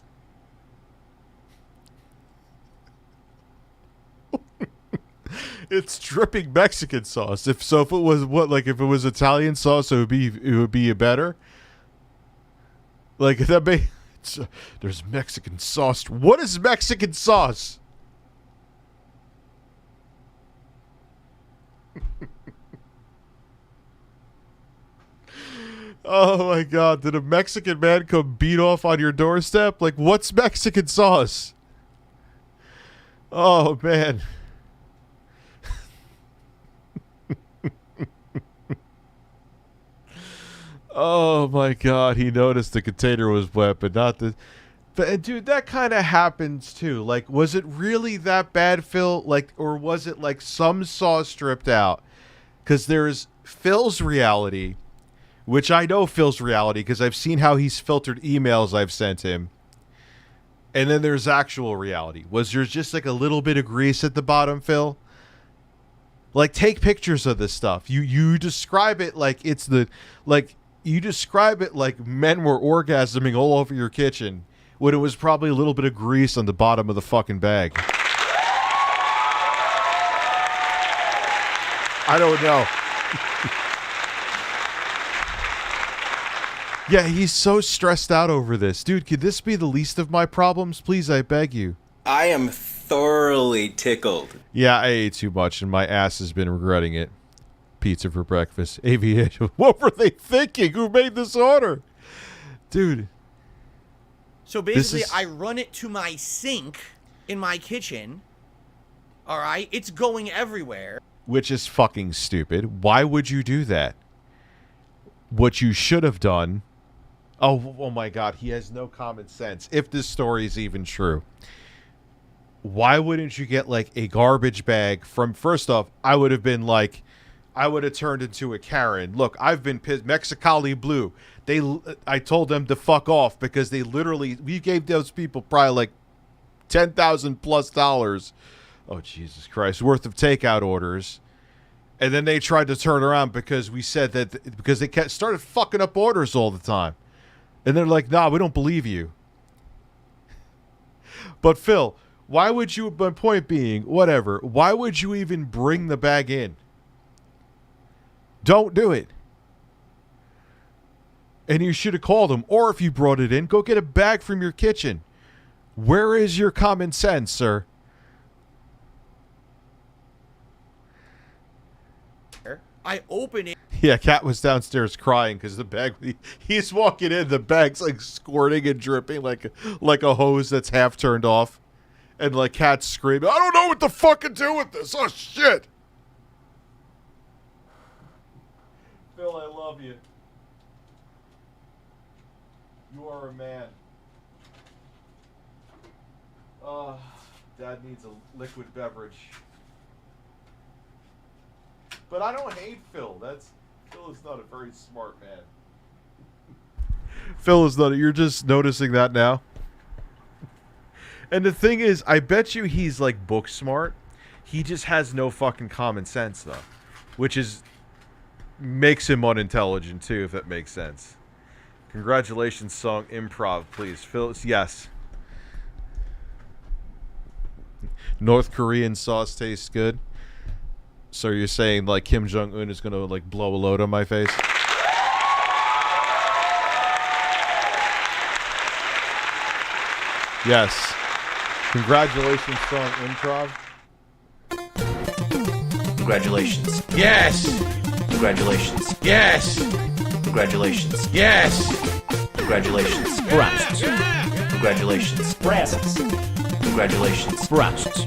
It's dripping Mexican sauce. If it was if it was Italian sauce, it would be better. Like that may there's Mexican sauce. What is Mexican sauce? Oh my God, did a Mexican man come beat off on your doorstep? Like, what's Mexican sauce? Oh man. Oh my God, he noticed the container was wet, but not the... But dude, that kind of happens too. Like, was it really that bad, Phil? Like, or was it like some sauce stripped out? Because there's Phil's reality, which I know Phil's reality because I've seen how he's filtered emails I've sent him. And then there's actual reality. Was there just like a little bit of grease at the bottom, Phil? Like, take pictures of this stuff. You describe it like it's you describe it like men were orgasming all over your kitchen when it was probably a little bit of grease on the bottom of the fucking bag. I don't know. Yeah, he's so stressed out over this. Dude, could this be the least of my problems? Please, I beg you. I am thoroughly tickled. Yeah, I ate too much and my ass has been regretting it. Pizza for breakfast. Aviation. What were they thinking? Who made this order? Dude. So basically, I run it to my sink in my kitchen. All right? It's going everywhere. Which is fucking stupid. Why would you do that? What you should have done... Oh my God, he has no common sense. If this story is even true. Why wouldn't you get, like, a garbage bag from... First off, I would have been like... I would have turned into a Karen. Look, I've been pissed. Mexicali Blue. I told them to fuck off because they literally... We gave those people probably, like, $10,000+ oh, Jesus Christ, worth of takeout orders. And then they tried to turn around because we said that... Because they started fucking up orders all the time. And they're like, nah, we don't believe you. But Phil, why would you, my point being, whatever, why would you even bring the bag in? Don't do it. And you should have called him. Or if you brought it in, go get a bag from your kitchen. Where is your common sense, sir? I open it. Yeah, Kat was downstairs crying because the bag. He's walking in, the bag's like squirting and dripping like a hose that's half turned off, and like Kat's screaming, "I don't know what to fucking do with this! Oh shit!" Phil, I love you. You are a man. Dad needs a liquid beverage. But I don't hate Phil. Phil is not a very smart man. Phil is not. You're just noticing that now. And the thing is, I bet you he's like book smart. He just has no fucking common sense though, which makes him unintelligent too, if that makes sense. Congratulations, song improv, please. Phil, yes. North Korean sauce tastes good. So you're saying, like, Kim Jong-un is going to, like, blow a load on my face? Yes. Congratulations, song improv. Congratulations. Yes. Congratulations. Yes. Congratulations. Yes. Congratulations. Breasts. Congratulations. Breasts. Congratulations. Breasts.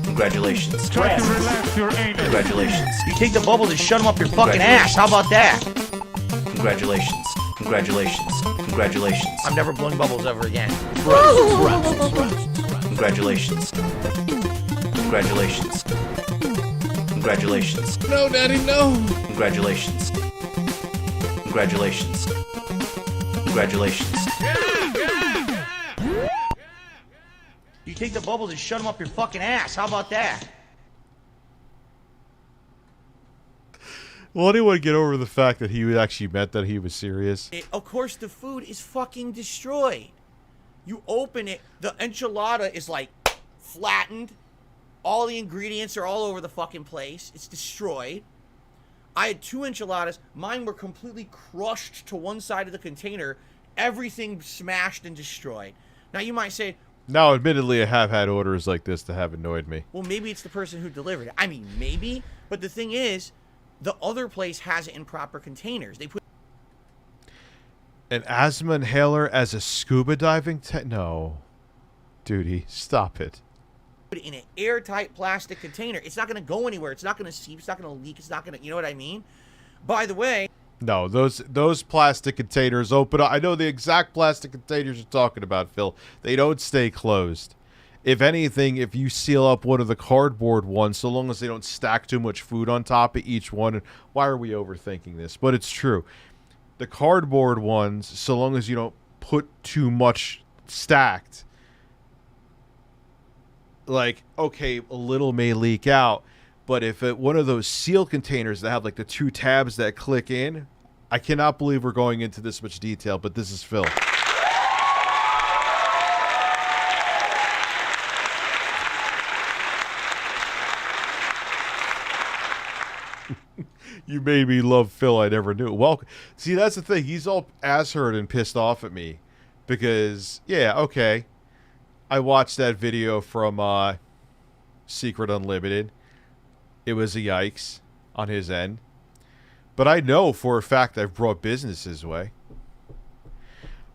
Congratulations. Try to relax your anus. Congratulations. You take the bubbles and shut them up your fucking ass. How about that? Congratulations. Congratulations. Congratulations. I'm never blowing bubbles ever again. Congratulations. Congratulations. Congratulations. No, Daddy, no. Congratulations. Congratulations. Congratulations. You take the bubbles and shut them up your fucking ass. How about that? Will anyone get over the fact that he actually meant that he was serious? Of course, the food is fucking destroyed. You open it, the enchilada is like flattened. All the ingredients are all over the fucking place. It's destroyed. I had 2 enchiladas. Mine were completely crushed to one side of the container. Everything smashed and destroyed. Now you might say, Now, admittedly, I have had orders like this that have annoyed me. well, maybe it's the person who delivered it. I mean, maybe. But the thing is, the other place has it in proper containers. They put An asthma inhaler as a scuba diving No. Duty, stop it. it in an airtight plastic container. It's not going to go anywhere. It's not going to seep. It's not going to leak. It's not going to, you know what I mean? By the way, No, those plastic containers open up. I know the exact plastic containers you're talking about, Phil. They don't stay closed. If anything, if you seal up one of the cardboard ones, so long as they don't stack too much food on top of each one, why are we overthinking this? But it's true. The cardboard ones, so long as you don't put too much stacked, like, okay, a little may leak out, but if one of those seal containers that have like the 2 tabs that click in, I cannot believe we're going into this much detail, but this is Phil. You made me love Phil. I never knew. Well, see, that's the thing. He's all ass-hurt and pissed off at me because, yeah, okay. I watched that video from Secret Unlimited. It was a yikes on his end. But I know for a fact I've brought business his way.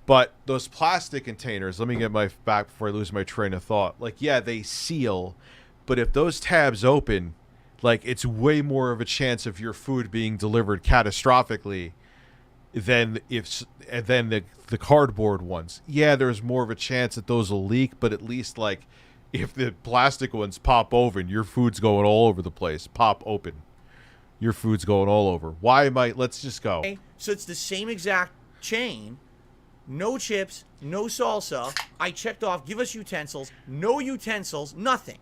But those plastic containers, let me get my back before I lose my train of thought. Like, yeah, they seal, but if those tabs open, like, it's way more of a chance of your food being delivered catastrophically than the cardboard ones. Yeah, there's more of a chance that those will leak, but at least, like, if the plastic ones pop open, your food's going all over the place. Pop open. Your food's going all over. Why am I... Let's just go. Okay, so it's the same exact chain. No chips, no salsa. I checked off, give us utensils. No utensils, nothing.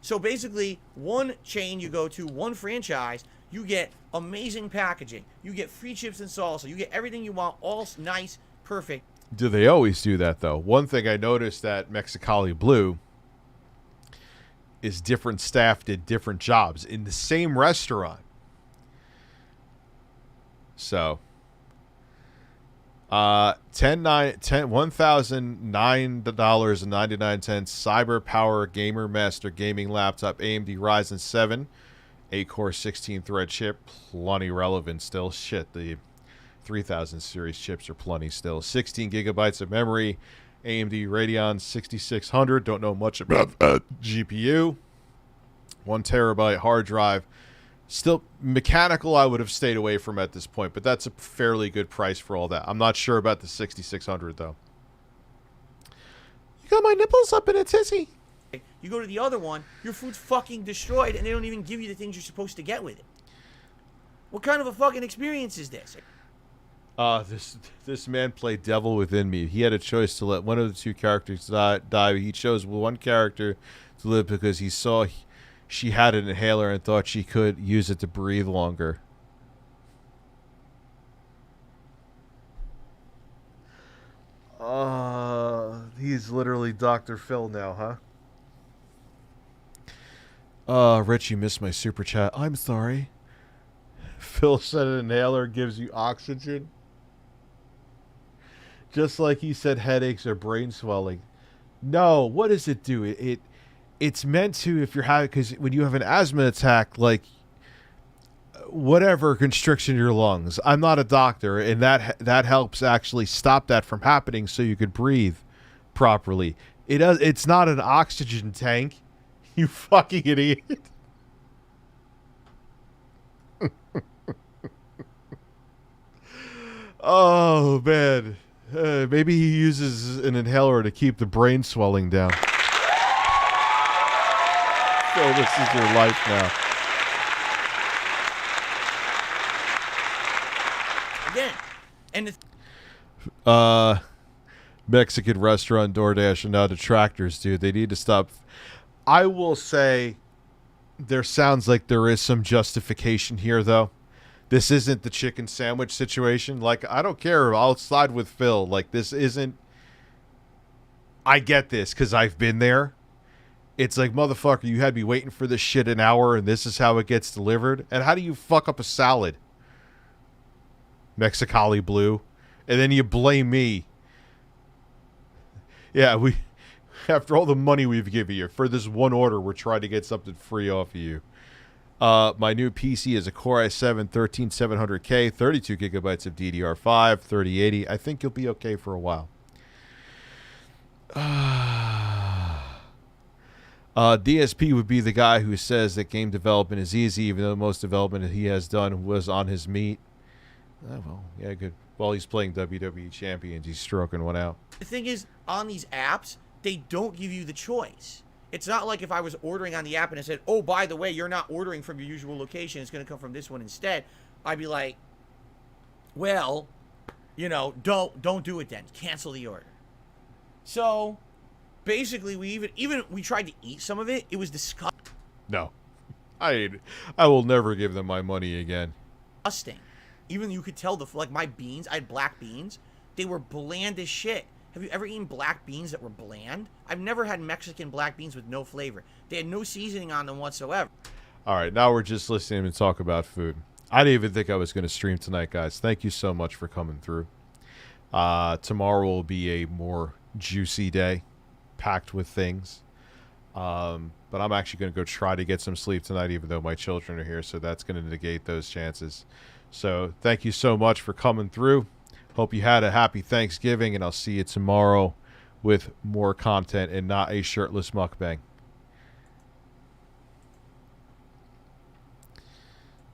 So basically, one chain you go to, one franchise, you get amazing packaging. You get free chips and salsa. You get everything you want, all nice, perfect. Do they always do that, though? One thing I noticed at Mexicali Blue is different staff did different jobs in the same restaurant. So, $1,009.99 Cyber Power Gamer Master Gaming Laptop, AMD Ryzen 7, 8-core 16-thread chip, plenty relevant still. Shit, the 3000 series chips are plenty still. 16 gigabytes of memory, AMD Radeon 6600. Don't know much about GPU. 1 terabyte hard drive. Still mechanical, I would have stayed away from at this point, but that's a fairly good price for all that. I'm not sure about the 6600 though. You got my nipples up in a tizzy. You go to the other one, your food's fucking destroyed, and they don't even give you the things you're supposed to get with it. What kind of a fucking experience is this? This man played devil within me. He had a choice to let one of the 2 characters die. He chose one character to live because he saw she had an inhaler and thought she could use it to breathe longer. He's literally Dr. Phil now, huh? Rich, you missed my super chat. I'm sorry. Phil said an inhaler gives you oxygen. Just like he said headaches or brain swelling. No, what does it do? It's meant to, if you're having, because when you have an asthma attack, like, whatever constriction your lungs. I'm not a doctor, and that helps actually stop that from happening so you could breathe properly. It's not an oxygen tank. You fucking idiot. Oh, man. Maybe he uses an inhaler to keep the brain swelling down. So this is your life now. Again, and Mexican restaurant, DoorDash, and now detractors, dude. They need to stop. I will say there sounds like there is some justification here, though. This isn't the chicken sandwich situation. Like, I don't care. I'll side with Phil. Like, this isn't... I get this, because I've been there. It's like, motherfucker, you had me waiting for this shit an hour, and this is how it gets delivered? And how do you fuck up a salad? Mexicali Blue. And then you blame me. Yeah, after all the money we've given you, for this one order, we're trying to get something free off of you. My new PC is a Core i7 13700K, 32 gigabytes of DDR5, 3080. I think you'll be okay for a while. DSP would be the guy who says that game development is easy, even though most development he has done was on his meat. Well, yeah, good. While he's playing WWE Champions, he's stroking one out. the thing is, on these apps, they don't give you the choice. It's not like if I was ordering on the app and it said, oh, by the way, you're not ordering from your usual location. It's going to come from this one instead. I'd be like, Well, you know, don't do it then. Cancel the order. So, basically, we we tried to eat some of it. It was disgusting. No. I will never give them my money again. Even you could tell like my beans, I had black beans. They were bland as shit. Have you ever eaten black beans that were bland? I've never had Mexican black beans with no flavor. They had no seasoning on them whatsoever. All right, now we're just listening to talk about food. I didn't even think I was going to stream tonight, guys. Thank you so much for coming through. Tomorrow will be a more juicy day, packed with things. But I'm actually going to go try to get some sleep tonight, even though my children are here, so that's going to negate those chances. So thank you so much for coming through. Hope you had a happy Thanksgiving, and I'll see you tomorrow with more content and not a shirtless mukbang.